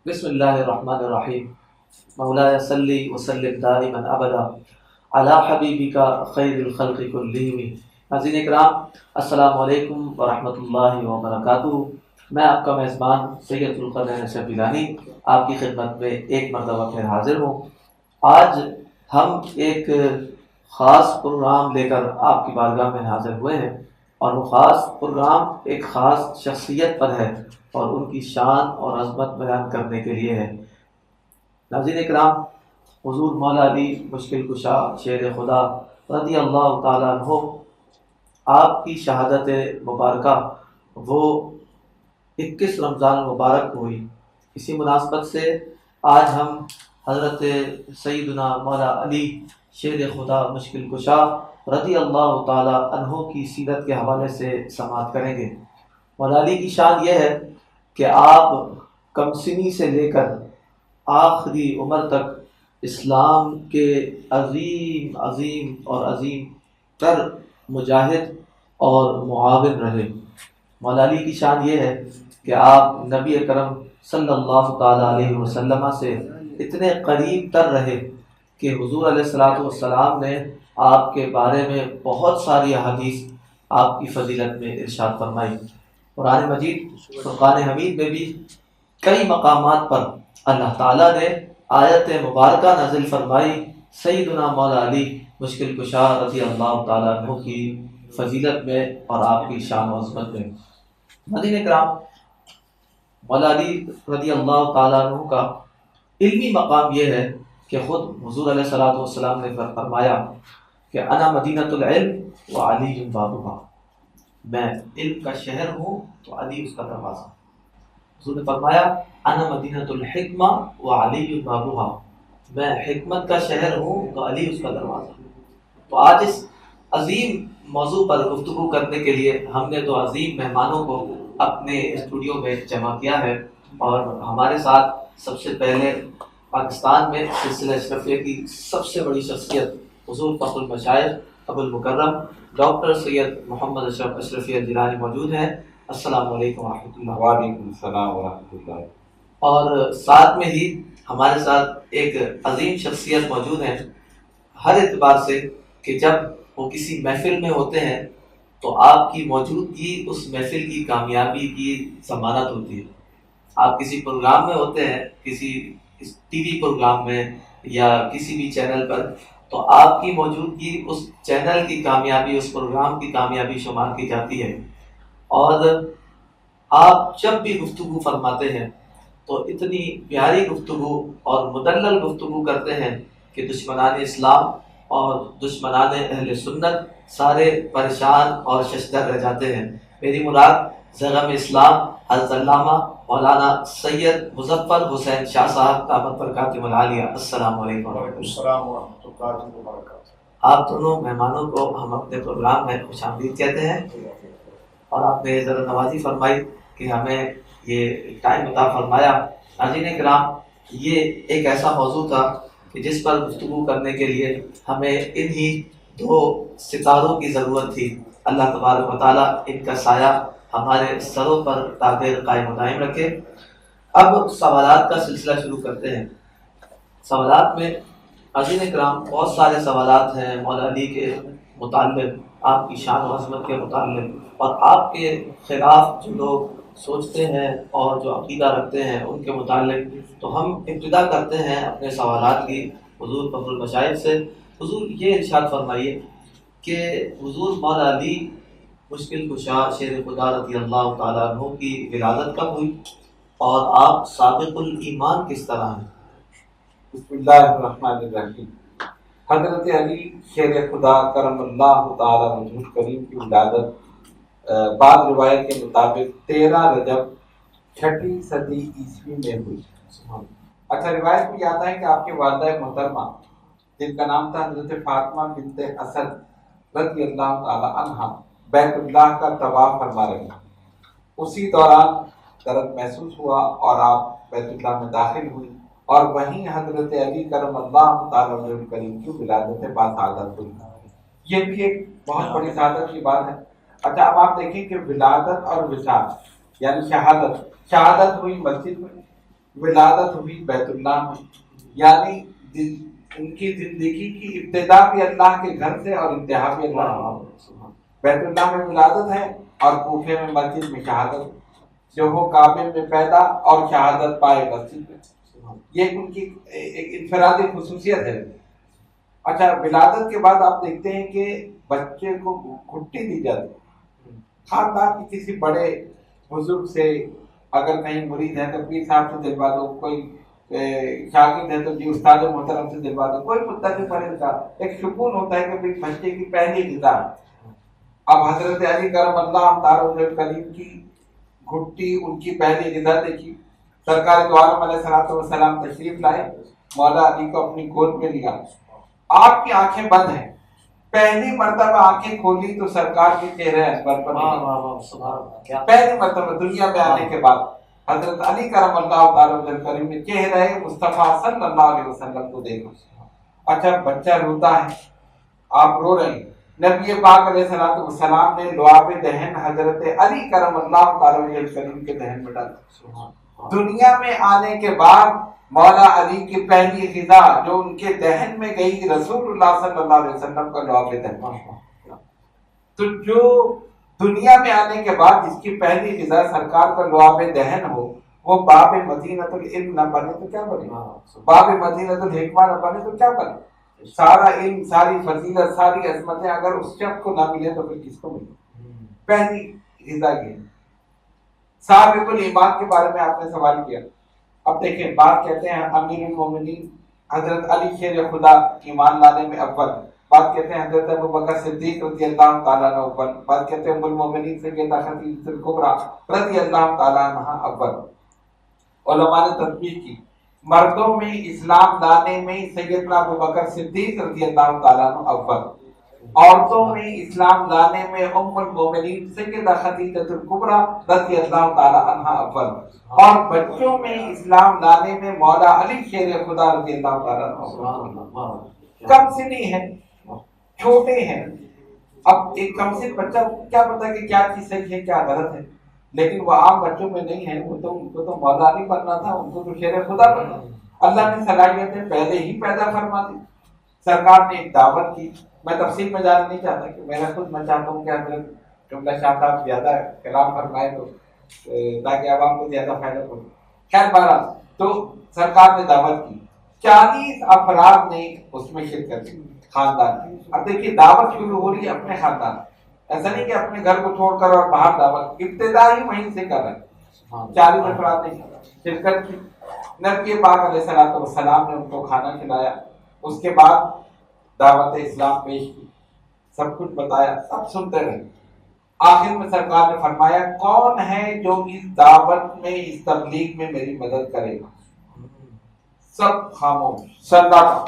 بسم اللہ الرحمن الرحیم مولاي صلی وسلم دائما ابدا علی حبیبک خیر الخلق کلہم۔ ناظرین اکرام، السلام علیکم ورحمۃ اللہ وبرکاتہ۔ میں آپ کا میزبان سید القرنین اشرف گیلانی آپ کی خدمت میں ایک مرتبہ پھر حاضر ہوں۔ آج ہم ایک خاص پروگرام لے کر آپ کی بارگاہ میں حاضر ہوئے ہیں، اور وہ خاص پروگرام ایک خاص شخصیت پر ہے اور ان کی شان اور عظمت بیان کرنے کے لیے ہے۔ ناظرین اکرام، حضور مولا علی مشکل کشا شیر خدا رضی اللہ تعالیٰ عنہ، آپ کی شہادت مبارکہ وہ 21 رمضان المبارک کو ہوئی۔ اسی مناسبت سے آج ہم حضرت سیدنا مولا علی شیر خدا مشکل کشا رضی اللہ تعالیٰ عنہ کی سیرت کے حوالے سے سماعت کریں گے۔ مولا علی کی شان یہ ہے کہ آپ کم سنی سے لے کر آخری عمر تک اسلام کے عظیم عظیم اور عظیم تر مجاہد اور معاون رہے۔ مولا علی کی شان یہ ہے کہ آپ نبی اکرم صلی اللہ تعالیٰ علیہ وسلم سے اتنے قریب تر رہے کہ حضور علیہ الصلوۃ والسلام نے آپ کے بارے میں بہت ساری احادیث آپ کی فضیلت میں ارشاد فرمائی۔ قرآن مجید فرقان حمید میں بھی کئی مقامات پر اللہ تعالیٰ نے آیت مبارکہ نازل فرمائی سیدنا مولا علی مشکل کشا رضی اللہ تعالیٰ عنہ کی فضیلت میں اور آپ کی شان و عظمت میں۔ ناظرین اکرام، مولا علی رضی اللہ تعالیٰ عنہ کا علمی مقام یہ ہے کہ خود حضور علیہ الصلوۃ والسلام نے فرمایا کہ انا مدینۃ العلم و علی بابها، میں علم کا شہر ہوں تو علی اس کا دروازہ۔ حضور نے فرمایا انا مدینۃ الحکمہ و علی بابها، میں حکمت کا شہر ہوں تو علی اس کا دروازہ۔ تو آج اس عظیم موضوع پر گفتگو کرنے کے لیے ہم نے دو عظیم مہمانوں کو اپنے اسٹوڈیو میں جمع کیا ہے، اور ہمارے ساتھ سب سے پہلے پاکستان میں سلسلہ اشرفیہ کی سب سے بڑی شخصیت حضور فخر المشائخ ابو المکرم ڈاکٹر سید محمد اشرف اشرفی الجیلانی موجود ہیں۔ السلام علیکم ورحمۃ اللہ۔ وعلیکم السلام ورحمۃ اللہ۔ اور ساتھ میں ہی ہمارے ساتھ ایک عظیم شخصیت موجود ہیں ہر اعتبار سے کہ جب وہ کسی محفل میں ہوتے ہیں تو آپ کی موجودگی اس محفل کی کامیابی کی ضمانت ہوتی ہے۔ آپ کسی پروگرام میں ہوتے ہیں، کسی ٹی وی پروگرام میں یا کسی بھی چینل پر، تو آپ کی موجودگی اس چینل کی کامیابی، اس پروگرام کی کامیابی شمار کی جاتی ہے۔ اور آپ جب بھی گفتگو فرماتے ہیں تو اتنی پیاری گفتگو اور مدلل گفتگو کرتے ہیں کہ دشمنان اسلام اور دشمنان اہل سنت سارے پریشان اور ششدر رہ جاتے ہیں۔ میری مراد زغم اسلام حضرت علامہ مولانا سید مظفر حسین شاہ صاحب دامت برکاتہ العالیہ۔ السلام علیکم ورحمۃ اللہ۔ السلام ورحمۃ اللہ وبرکاتہ۔ آپ دونوں مہمانوں کو ہم اپنے پروگرام میں خوش آمدید کہتے ہیں، اور آپ نے ذرا نوازی فرمائی کہ ہمیں یہ ٹائم عطا فرمایا۔ ناظرین کرام، یہ ایک ایسا موضوع تھا کہ جس پر گفتگو کرنے کے لیے ہمیں انہی دو ستاروں کی ضرورت تھی۔ اللہ تبارک و تعالیٰ ان کا سایہ ہمارے سروں پر تاخیر قائم و دائم رکھے۔ اب سوالات کا سلسلہ شروع کرتے ہیں۔ سوالات میں ناظرین کرام بہت سارے سوالات ہیں مولا علی کے متعلق، آپ کی شان و عظمت کے متعلق، اور آپ کے خلاف جو لوگ سوچتے ہیں اور جو عقیدہ رکھتے ہیں ان کے متعلق۔ تو ہم ابتدا کرتے ہیں اپنے سوالات کی حضور فخر المشائخ سے۔ حضور یہ ارشاد فرمائیے کہ حضور مولا علی مشکل کشا شیر خدا رضی اللہ تعالیٰ عنہ کی ولادت کب ہوئی، اور آپ سابق الایمان کس طرح ہیں؟ بسم اللہ الرحمن الرحیم۔ حضرت علی شیر خدا کرم اللہ تعالیٰ وجہ کریم کی ولادت بعض روایت کے مطابق 13 رجب 6 صدی عیسوی میں ہوئی۔ اچھا، روایت میں آتا ہے کہ آپ کے والدہ محترمہ جن کا نام تھا حضرت فاطمہ بنت اسد رضی اللہ تعالیٰ عنہ بیت اللہ کا طواف فرما رہی، اسی دوران درد محسوس ہوا اور آپ بیت اللہ میں داخل ہوئی، اور وہیں حضرت علی کرم اللہ تعالیٰ وجہ کریم کی ولادت باسعادت ہوئی۔ یہ بھی ایک بہت بڑی سعادت کی بات ہے۔ اچھا، اب آپ دیکھیں کہ ولادت اور وصال یعنی شہادت ہوئی مسجد میں، ولادت ہوئی بیت اللہ میں، یعنی ان کی زندگی کی ابتدا بھی اللہ کے گھر سے اور انتہا بھی اللہ کے۔ بیت اللہ میں ولادت ہے اور کوفے میں مسجد میں شہادت، جو ہو کعبے میں پیدا اور شہادت پائے مسجد میں۔ یہ ان کی ایک انفرادی خصوصیت ہے۔ اچھا، ولادت کے بعد آپ دیکھتے ہیں کہ بچے کو گھٹی دی جاتی ہے۔ خاندان کے کسی بڑے بزرگ سے، اگر کہیں مرید ہے تو پیر صاحب سے دلوا دو، کوئی شاگرد ہے تو جی استاد محترم سے دلوا دو، کوئی متقی پرہیز کا ایک سکون ہوتا ہے کہ بچے کی پہلی غذا۔ اب حضرت علی کرم اللہ تعالی کریم کی گھٹی، ان کی پہلی غذا دیکھی۔ سرکار دو عالم علیہ الصلوۃ والسلام تشریف لائے، مولا علی کو اپنی گود میں لیا، آپ کی آنکھیں بند ہیں، پہلی مرتبہ آنکھیں کھولی تو سرکار کے چہرے انور پر، پہلی مرتبہ دنیا میں آنے کے بعد حضرت علی کرم اللہ تعالی کریم نے چہرے مصطفیٰ صلی اللہ علیہ وسلم کو دیکھا۔ اچھا، بچہ روتا ہے، آپ رو رہے ہیں، نبی پاک علیہ الصلوۃ والسلام نے لعاب دہن حضرت علی کرم اللہ تعالی کریم کے دہن میں ڈالا۔ دنیا میں آنے کے بعد مولا علی کی پہلی غذا جو ان کے دہن میں گئی، رسول اللہ صلی اللہ علیہ وسلم کا لعاب دہن۔ تو جو دنیا میں آنے کے بعد جس کی پہلی غذا سرکار کا لعاب دہن ہو، وہ باب مدینۃ العلم نہ بنے تو کیا بنے، باب مدینۃ الحکمہ نہ بنے تو کیا بنے؟ سارا علم، ساری فضیلت، ساری عظمتیں اگر اس شخص کو نہ ملے تو پھر کس کو ملے؟ پہلی غذا یہ۔ سابق الایمان کے بارے میں آپ نے سوال کیا۔ اب دیکھیں، بات کہتے ہیں امیر المومنین حضرت علی شیر خدا ایمان لانے میں اول، بات کہتے ہیں حضرت ابوبکر صدیق رضی اللہ تعالیٰ عنہ اول، بات کہتے ہیں ام المومنین سیدہ خدیجہ الکبریٰ رضی اللہ تعالیٰ عنہ اول۔ علماء نے تطبیق کی، مردوں میں اسلام لانے میں سیدنا ابوبکر صدیق رضی اللہ تعالیٰ عنہ اول، عورتوں میں اسلام لانے میں ام المومنین سیدہ خدیجہ الکبریٰ رضی اللہ تعالیٰ عنہ اول، اور بچوں میں اسلام لانے میں مولا علی شیر خدا رضی اللہ تعالیٰ عنہ۔ کم سنی ہے، چھوٹے ہیں، اب ایک کم سن بچہ کیا پتا کہ کیا چیز صحیح ہے کیا غلط ہے، لیکن وہ عام بچوں میں نہیں ہے، ان کو تو مولا علی بننا تھا، ان کو تو شیر خدا بننا۔ اللہ نے صلاحیتیں پہلے ہی پیدا فرما دی۔ سرکار نے ایک دعوت کی، میں تفصیل میں جانا نہیں چاہتا کہ میں خود میں چاہتا ہوں کہ حضرت جملہ شاہ صاحب زیادہ کلام فرمائے تو تاکہ عوام کو زیادہ فائدہ پہنچے۔ خیر بہرحال، تو سرکار نے دعوت کی، 40 افراد نے اس میں شرکت کی، خاندان کی۔ اب دیکھیے، دعوت شروع ہو رہی ہے اپنے خاندان، ایسا نہیں کہ اپنے گھر کو چھوڑ کر اور باہر دعوت، ابتدا ہی وہیں سے کر رہے ہیں۔ 40 افراد نے شرکت کی، نبی پاک علیہ الصلوۃ والسلام نے ان کو کھانا کھلایا، اس کے بعد دعوت اسلام پیش کی، سب کچھ بتایا، سب سنتے رہے۔ آخر میں سرکار نے فرمایا، کون ہے جو اس دعوت میں، اس تبلیغ میں میری مدد کرے گا؟ سب خاموش، سناٹا۔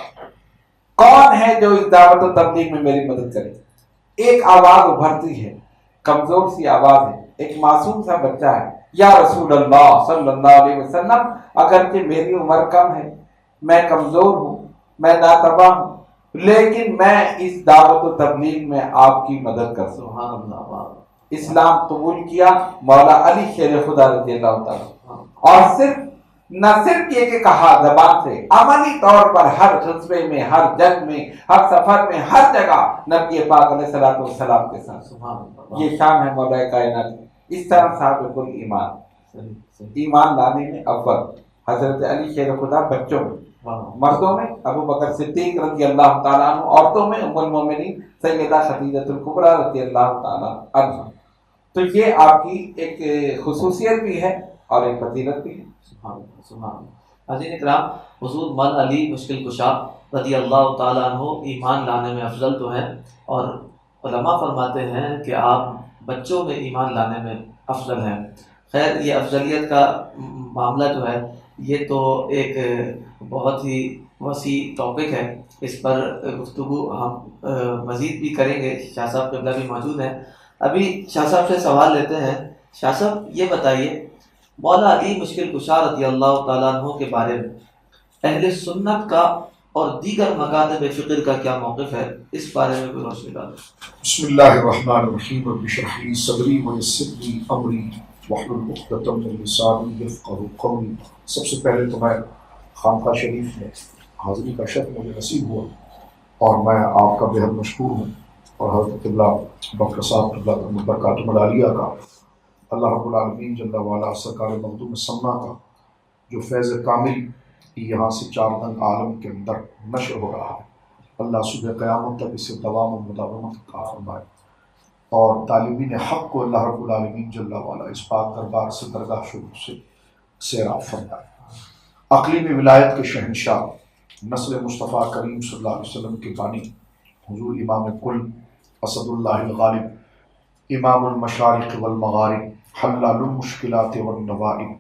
کون ہے جو اس دعوت و تبلیغ میں میری مدد کرے گا؟ ایک آواز ابھرتی ہے، کمزور سی آواز ہے، ایک معصوم سا بچہ ہے، یا رسول اللہ صلی اللہ علیہ وسلم، اگرچہ میری عمر کم ہے، میں کمزور ہوں، میں ناتواں ہوں، لیکن میں اس دعوت و تبلیغ میں آپ کی مدد کر سبحان اللہ۔ اسلام قبول کیا مولا علی شیر خدا رضی اللہ تعالیٰ، اور نہ صرف یہ کہ کہا زبان سے، عملی طور پر ہر غزوے میں، ہر جنگ میں، ہر سفر میں، ہر جگہ نبی پاک علیہ الصلوۃ والسلام کے ساتھ۔ یہ شان ہے مولا کائنات۔ اس طرح سابق الایمان، ایمان لانے میں اول حضرت علی شیر خدا، بچوں میں، مردوں میں ابوبکر صدیق رضی اللہ تعالیٰ عنہ، عورتوں میں ام المومنین سیدہ خدیجہ الکبریٰ رضی اللہ تعالیٰ عنہ۔ تو یہ آپ کی ایک خصوصیت بھی ہے اور ایک فضیلت بھی ہے۔ سبحان اللہ۔ حضرت اکرام، حضور مولا علی مشکل کشا رضی اللہ تعالیٰ عنہ ایمان لانے میں افضل تو ہیں، اور علماء فرماتے ہیں کہ آپ بچوں میں ایمان لانے میں افضل ہیں۔ خیر، یہ افضلیت کا معاملہ جو ہے یہ تو ایک بہت ہی وسیع ٹاپک ہے، اس پر گفتگو ہم مزید بھی کریں گے۔ شاہ صاحب قبلہ بھی موجود ہیں، ابھی شاہ صاحب سے سوال لیتے ہیں۔ شاہ صاحب یہ بتائیے، مولا علی مشکل کشا رضی اللہ تعالیٰ عنہ کے بارے میں اہل سنت کا اور دیگر مکاتب فقہ کا کیا موقف ہے، اس بارے میں کوئی روشنی ڈالیں۔ بسم اللہ الرحمن الرحیم، رب اشرح لی صدری ویسر لی امری واحلل عقدۃ من لسانی یفقہوا قولی۔ سب سے پہلے تو میں خانقاہ شریف میں حاضری کا شرف مجھے نصیب ہوا اور میں آپ کا بہت مشکور ہوں، اور حضرت قبلہ ڈاکٹر صاحب قبلہ برکاتہ العالیہ کا، اللہ رب العالمین جل وعلا سرکار مخدوم سمنا کا جو فیض کامل یہاں سے چار دن عالم کے اندر نشر ہو رہا ہے، اللہ صبح قیامت تک اسے دوام و مداومت عطا فرمائے، اور طالبین حق کو اللہ رب العالمین جل وعلا اس پاک دربار سے درگاہ شروع سے سیراب فرمائے۔ اقلیم ولایت کے شہنشاہ، نسل مصطفیٰ کریم صلی اللہ علیہ وسلم کے بانی حضور امام کل اسد اللہ الغالب، امام المشارق والمغارب، حلال المشکلات والنوائب،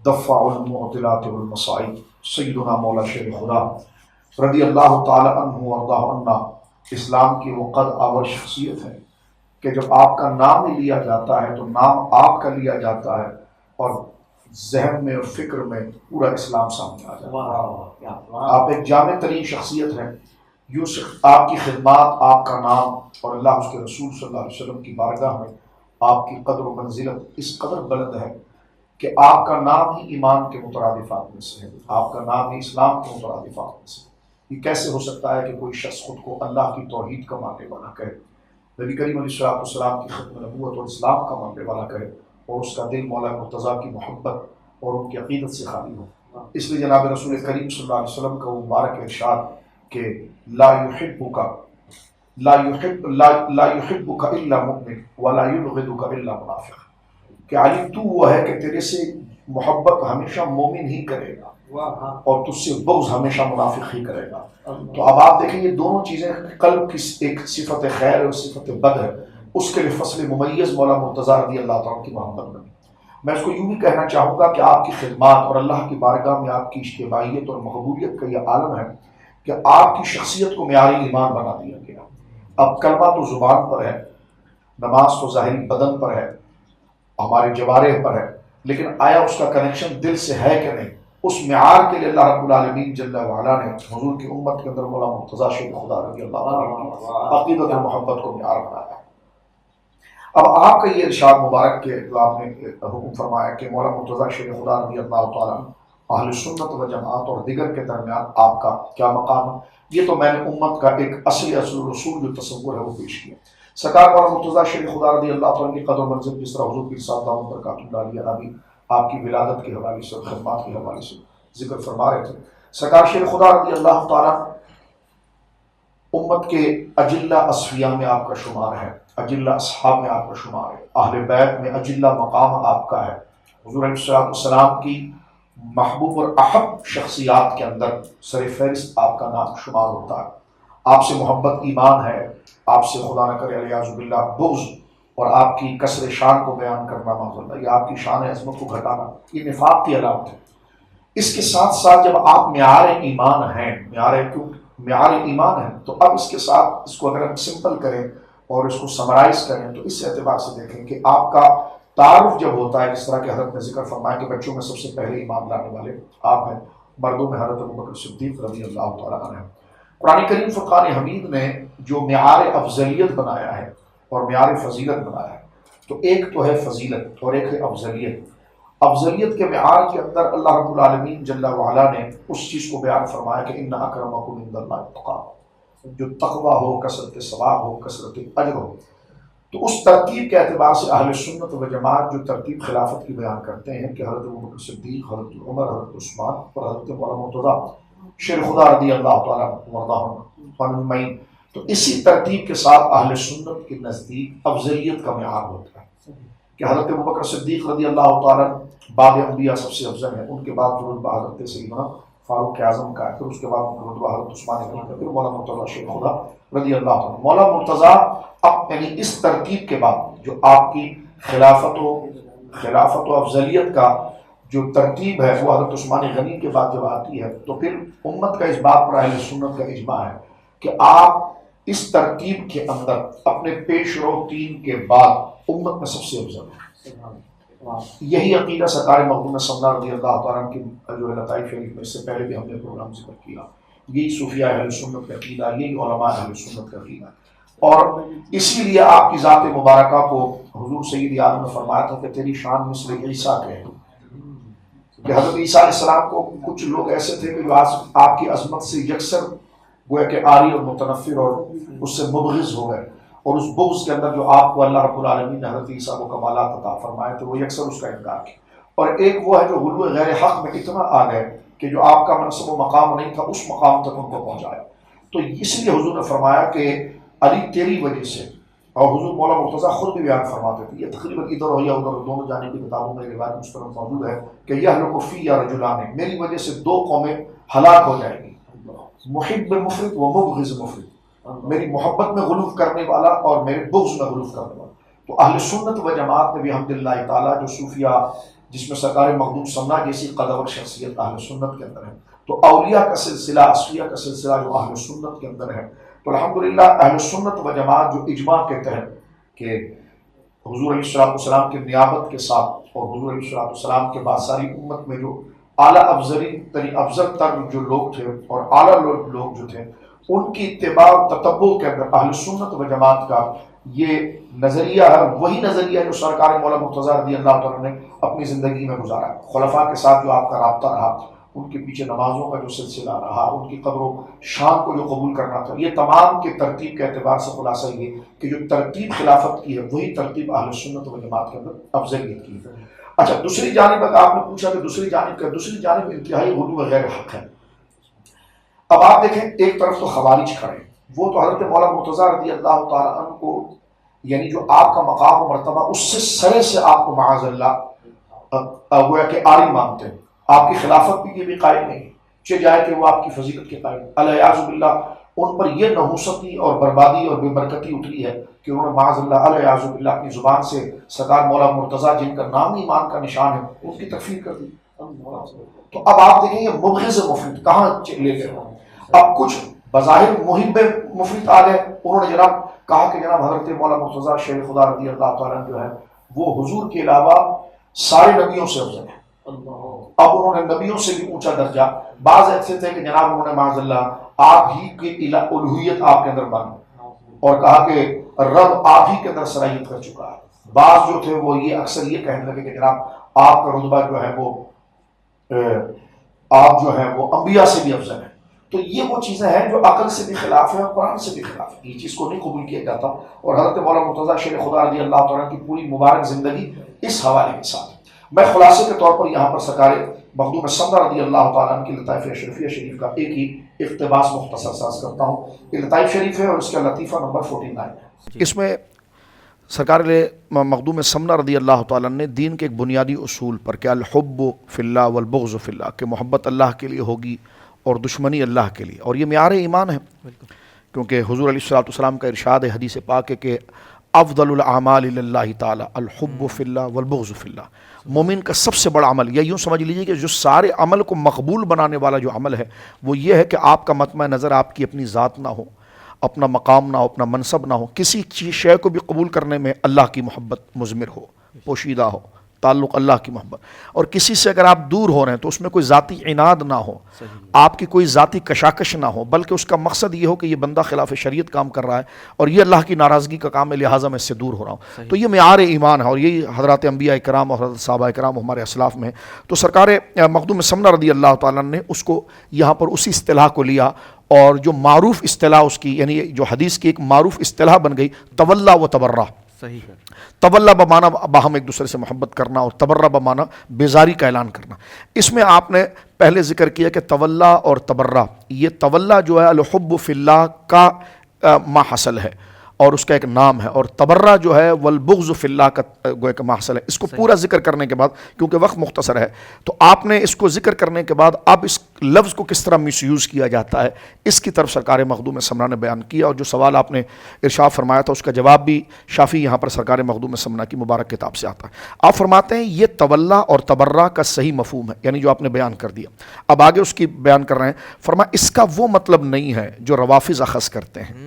دفع المعطلات والمصائب، سیدنا مولا شیر خدا رضی اللہ تعالی عنہ وارضاہ عنا، اسلام کی وہ قد آور شخصیت ہے کہ جب آپ کا نام ہی لیا جاتا ہے تو نام آپ کا لیا جاتا ہے اور ذہن میں اور فکر میں پورا اسلام سامنے آ جاتا ہے۔ آپ ایک جامع ترین شخصیت ہیں، یوں آپ کی خدمات، آپ کا نام اور اللہ اس کے رسول صلی اللہ علیہ وسلم کی بارگاہ میں آپ کی قدر و منزلت اس قدر بلند ہے کہ آپ کا نام ہی ایمان کے مترادفات میں سے ہے، آپ کا نام ہی اسلام کے مترادفات میں سے ہے۔ یہ کیسے ہو سکتا ہے کہ کوئی شخص خود کو اللہ کی توحید کا ماننے والا کہے، نبی کریم علیہ السلام کی ختم نبوت اور اسلام کا ماننے والا کہے، اور اس کا دل مولا مرتضیٰ کی محبت اور ان کی عقیدت سے خالی ہو؟ اس لیے جناب رسول کریم صلی اللہ علیہ وسلم کا وہ مبارک ارشاد کہ لا يحبك الا مؤمن ولا يبغضك الا منافق، کہ علی تو وہ ہے کہ تیرے سے محبت ہمیشہ مومن ہی کرے گا اور تجھ سے بغض ہمیشہ منافق ہی کرے گا۔ تو اب آپ دیکھیں یہ دونوں چیزیں قلب کی ایک صفت خیر اور صفت بد ہے، اس کے لیے فصل ممیز مولا مرتضیٰ رضی اللہ تعالیٰ کی محبت بنی۔ میں اس کو یوں بھی کہنا چاہوں گا کہ آپ کی خدمات اور اللہ کی بارگاہ میں آپ کی اجتماعیت اور مقبولیت کا یہ عالم ہے کہ آپ کی شخصیت کو معیاری ایمان بنا دیا گیا۔ اب کلمہ تو زبان پر ہے، نماز تو ظاہری بدن پر ہے، ہمارے جوارح پر ہے، لیکن آیا اس کا کنیکشن دل سے ہے کہ نہیں؟ اس معیار کے لیے اللہ رب العالمین جل وعلا نے حضور کی امت کے اندر مولا مرتضیٰ شیر خدا رضی اللہ عنہ عقیدت و محبت کو معیار بنایا۔ اب آپ کا یہ ارشاد مبارک کے آپ نے حکم فرمایا کہ مولا مرتضیٰ شیر خدا رضی اللہ تعالیٰ عنہ اہل سنت و جماعت اور دیگر کے درمیان آپ کا کیا مقام ہے، یہ تو میں نے امت کا ایک اصل رسول جو تصور ہے وہ پیش کیا۔ سرکار مولا مرتضیٰ شیر خدا رضی اللہ تعالیٰ کی قدر و منزل جس طرح حضور پیر صاحب دامت برکاتہ العالیہ ابھی آپ کی ولادت کے حوالے سے، خدمات کے حوالے سے ذکر فرما رہے تھے، سرکار شیر خدا رضی اللہ تعالیٰ امت کے اجلہ اصفیاء میں آپ کا شمار ہے، اجلہ اصحاب میں آپ کا شمار ہے، اہل بیت میں اجلہ مقام آپ کا ہے، حضور علیہ السلام کی محبوب اور احب شخصیات کے اندر سر فہرست آپ کا نام شمار ہوتا ہے۔ آپ سے محبت ایمان ہے، آپ سے خدا نہ کرے الیاذ باللہ بغض اور آپ کی کسر شان کو بیان کرنا معاذ اللہ، یا آپ کی شان عظمت کو گھٹانا، یہ نفاق کی علامت ہے۔ اس کے ساتھ ساتھ جب آپ معیار ایمان ہیں، معیار ایمان ہے، تو اب اس کے ساتھ اس کو اگر ہم سمپل کریں اور اس کو سمرائز کریں تو اس اعتبار سے دیکھیں کہ آپ کا تعارف جب ہوتا ہے، جس طرح کہ حضرت نے ذکر فرمایا کہ بچوں میں سب سے پہلے ایمان لانے والے آپ ہیں، مردوں میں حضرت ابوبکر صدیق رضی اللہ تعالیٰ عنہ۔ قرآن کریم فرقان حمید نے جو معیار افضلیت بنایا ہے اور معیار فضیلت بنایا ہے، تو ایک تو ہے فضیلت اور ایک ہے افضلیت۔ افضلیت کے معیار کے اندر اللہ رب العالمین جل وعلا نے اس چیز کو بیان فرمایا کہ ان اکرمکم عند اللہ اتقاکم، جو تقوی ہو، کثرت ثواب ہو، کثرت اجر ہو۔ تو اس ترتیب کے اعتبار سے اہل سنت و جماعت جو ترتیب خلافت کی بیان کرتے ہیں کہ حضرت ابوبکر صدیق، حضرت عمر، حضرت عثمان اور حضرت مولا مرتضیٰ شیر خدا رضی اللہ تعالیٰ عنہ، تو اسی ترتیب کے ساتھ اہل سنت کے نزدیک افضلیت کا معیار ہوتا ہے کہ حضرت ابوبکر صدیق رضی اللہ تعالیٰ بعد انبیاء سب سے افضل ہیں، ان کے بعد رتبہ حضرت سیدنا فاروق اعظم کا ہے، پھر اس کے بعد رتبہ حضرت عثمان غنی کا، پھر مولا مرتضیٰ شیر خدا رضی اللہ تعالیٰ۔ مولا مرتضیٰ اب یعنی اس ترتیب کے بعد جو آپ کی خلافت و افضلیت کا جو ترتیب ہے وہ حضرت عثمان غنی کے بعد جب آتی ہے، تو پھر امت کا اس بات پر اہل سنت کا اجماع ہے کہ آپ اس ترتیب کے اندر اپنے پیش رو تین کے بعد امت میں سب سے افضل ہے۔ یہی عقیدہ سرکار مخدوم سمنا رضی اللہ تعالیٰ کی جو لطائف شریف میں اس سے پہلے بھی ہم نے پروگرام ذکر کیا، یہی صوفیہ اہل سنت کا عقیدہ، یہی علماء اہل سنت کا عقیدہ۔ اور اسی لیے آپ کی ذات مبارکہ کو حضور سید عالم نے فرمایا تھا کہ تیری شان مثل عیسیٰ کے ہے، کہ حضرت عیسیٰ علیہ السلام کو کچھ لوگ ایسے تھے کہ جو آپ کی عظمت سے یکسر گویا کہ عاری اور متنفر اور اس سے مبغض ہو گئے، اور اس بغض کے اندر جو آپ کو اللہ رب العالمین نے حضرت عیسیٰ کو کمالات عطا فرمائے تو وہ یکسر اس کا انکار کیا، اور ایک وہ ہے جو غلو غیر حق میں اتنا آ گئے کہ جو آپ کا منصب و مقام نہیں تھا اس مقام تک ان کو پہنچایا۔ تو اس لیے حضور نے فرمایا کہ علی تیری وجہ سے، اور حضور مولا مرتضیٰ خود بھی بیان فرماتے تھے، یہ تقریباً ادھر ہو یا ادھر دونوں جانب کی کتابوں میں روایت مستند موجود ہے کہ یہلک فی یا رجلان، میری وجہ سے دو قومیں ہلاک ہو جائیں گی، محب مفرط و مبغض مفرط، میری محبت میں غلو کرنے والا اور میرے بغض میں غلو کرنے والا۔ تو اہل سنت و جماعت میں بھی الحمدللہ تعالیٰ جو صوفیہ جس میں سرکار مخدوم سمنا جیسی قدور شخصیت اہل سنت کے اندر ہے، تو اولیاء کا سلسلہ اصفیاء کا سلسلہ جو اہل سنت کے اندر ہے، تو الحمدللہ اہل سنت و جماعت جو اجماع کے تحت کہ حضور علیہ السلام کی نیابت کے ساتھ اور حضور علیہ السلام کے بعد ساری امت میں جو اعلیٰ افضل تر جو لوگ تھے اور اعلیٰ لوگ جو تھے ان کی اتباع اور تتبع کے اندر اہل سنت و جماعت کا یہ نظریہ ہے، وہی نظریہ جو سرکار مولا مرتضیٰ رضی اللہ تعالیٰ نے اپنی زندگی میں گزارا، خلفاء کے ساتھ جو آپ کا رابطہ رہا، ان کے پیچھے نمازوں کا جو سلسلہ رہا، ان کی قدر و شان کو جو قبول کرنا تھا، یہ تمام کے ترتیب کے اعتبار سے خلاصہ یہ کہ جو ترتیب خلافت کی ہے وہی ترتیب اہل سنت و جماعت کے اندر افضلیت کی ہے۔ اچھا، دوسری جانب اگر آپ نے پوچھا کہ دوسری جانب انتہائی غلو غیر حق ہے۔ اب آپ دیکھیں ایک طرف تو خوارج کھڑے ہیں، وہ تو حضرت مولا مرتضیٰ رضی اللہ تعالیٰ عنہ کو یعنی جو آپ کا مقام و مرتبہ اس سے سرے سے آپ کو معاذ اللہ گویا کہ عاری مانتے ہیں، آپ کی خلافت بھی یہ بھی قائم نہیں، چہ جائے کہ وہ آپ کی فضیلت کے قائم، الیاذ باللہ ان پر یہ نحوستی اور بربادی اور بے برکتی اتری ہے کہ انہوں نے معاذ اللہ الیاذ باللہ اپنی زبان سے سرکار مولا مرتضیٰ جن کا نام ایمان کا نشان ہے ان کی تکفیر کر دی۔ تو اب آپ دیکھیں یہ مبغض مفرط کہاں لے گئے، اب کچھ بظاہر محب مفرط آ گئے، انہوں نے جناب کہا کہ جناب حضرت مولا مرتضیٰ شیخ خدا رضی اللہ تعالیٰ جو ہے وہ حضور کے علاوہ سارے نبیوں سے افضل ہے، اب انہوں نے نبیوں سے بھی اونچا درجہ، بعض ایسے تھے کہ جناب انہوں نے معاذ اللہ آپ ہی کی الوہیت آپ کے اندر بانی اور کہا کہ رب آپ ہی کے اندر صلاحیت کر چکا ہے، بعض جو تھے وہ یہ اکثر یہ کہنے لگے کہ جناب آپ کا رتبہ جو ہے وہ آپ جو ہے وہ انبیاء سے بھی افضل ہے۔ تو یہ وہ چیزیں ہیں جو عقل سے بھی خلاف ہے اور قرآن سے بھی خلاف ہے، یہ چیز کو نہیں قبول کیا جاتا، اور حضرت مولانا مرتضیٰ شیخ خدا رضی اللہ تعالیٰ کی پوری مبارک زندگی اس حوالے کے ساتھ۔ میں خلاصے کے طور پر یہاں پر سرکار مخدوم سمنا رضی اللہ تعالیٰ عنہ کی لطائف اشرفیہ شریف کا ایک ہی اقتباس مختصر ساز کرتا ہوں، یہ لطائف شریف ہے اور اس کا لطیفہ نمبر 49 ہے۔ اس میں سرکار مخدوم سمنا رضی اللہ تعالیٰ نے دین کے ایک بنیادی اصول پر کہ الحب فی اللہ والبغض فی اللہ، کہ محبت اللہ کے لیے ہوگی اور دشمنی اللہ کے لیے، اور یہ معیار ایمان ہے، کیونکہ حضور علیہ السلام کا ارشاد ہے حدیث پاک ہے کہ افضل الاعمال اللہ تعالی الحب فی اللہ والبغض فی اللہ، مومن کا سب سے بڑا عمل، یا یوں سمجھ لیجیے کہ جو سارے عمل کو مقبول بنانے والا جو عمل ہے وہ یہ ہے کہ آپ کا مطمع نظر آپ کی اپنی ذات نہ ہو، اپنا مقام نہ ہو، اپنا منصب نہ ہو، کسی چیز شے کو بھی قبول کرنے میں اللہ کی محبت مضمر ہو، پوشیدہ ہو، تعلق اللہ کی محبت، اور کسی سے اگر آپ دور ہو رہے ہیں تو اس میں کوئی ذاتی عناد نہ ہو، آپ کی کوئی ذاتی کشاکش نہ ہو، بلکہ اس کا مقصد یہ ہو کہ یہ بندہ خلاف شریعت کام کر رہا ہے اور یہ اللہ کی ناراضگی کا کام ہے، لہٰذا میں اس سے دور ہو رہا ہوں۔ تو یہ معیار ایمان ہے، اور یہی حضرات انبیاء کرام اور حضرت صحابہ کرام ہمارے اسلاف میں ہے۔ تو سرکار مخدوم سمنا رضی اللہ تعالیٰ نے اس کو یہاں پر اسی اصطلاح کو لیا، اور جو معروف اصطلاح اس کی یعنی جو حدیث کی ایک معروف اصطلاح بن گئی تولا و تبرہ۔ صحیح ہے، تولا بمانا باہم ایک دوسرے سے محبت کرنا، اور تبرہ بمانا بیزاری کا اعلان کرنا۔ اس میں آپ نے پہلے ذکر کیا کہ تولا اور تبرہ، یہ تولا جو ہے الحب فی اللہ کا ما حصل ہے اور اس کا ایک نام ہے، اور تبرہ جو ہے والبغض فی اللہ کا گویا کہ ما حصل ہے۔ اس کو پورا ذکر کرنے کے بعد کیونکہ وقت مختصر ہے تو آپ نے اس کو ذکر کرنے کے بعد اب اس لفظ کو کس طرح مس یوز کیا جاتا ہے اس کی طرف سرکار مخدوم سمنا نے بیان کیا، اور جو سوال آپ نے ارشاد فرمایا تھا اس کا جواب بھی شافی یہاں پر سرکار مخدوم سمنا کی مبارک کتاب سے آتا ہے۔ آپ فرماتے ہیں یہ تولا اور تبرہ کا صحیح مفہوم ہے، یعنی جو آپ نے بیان کر دیا، اب آگے اس کی بیان کر رہے ہیں۔ فرمایا اس کا وہ مطلب نہیں ہے جو روافض اخذ کرتے ہیں۔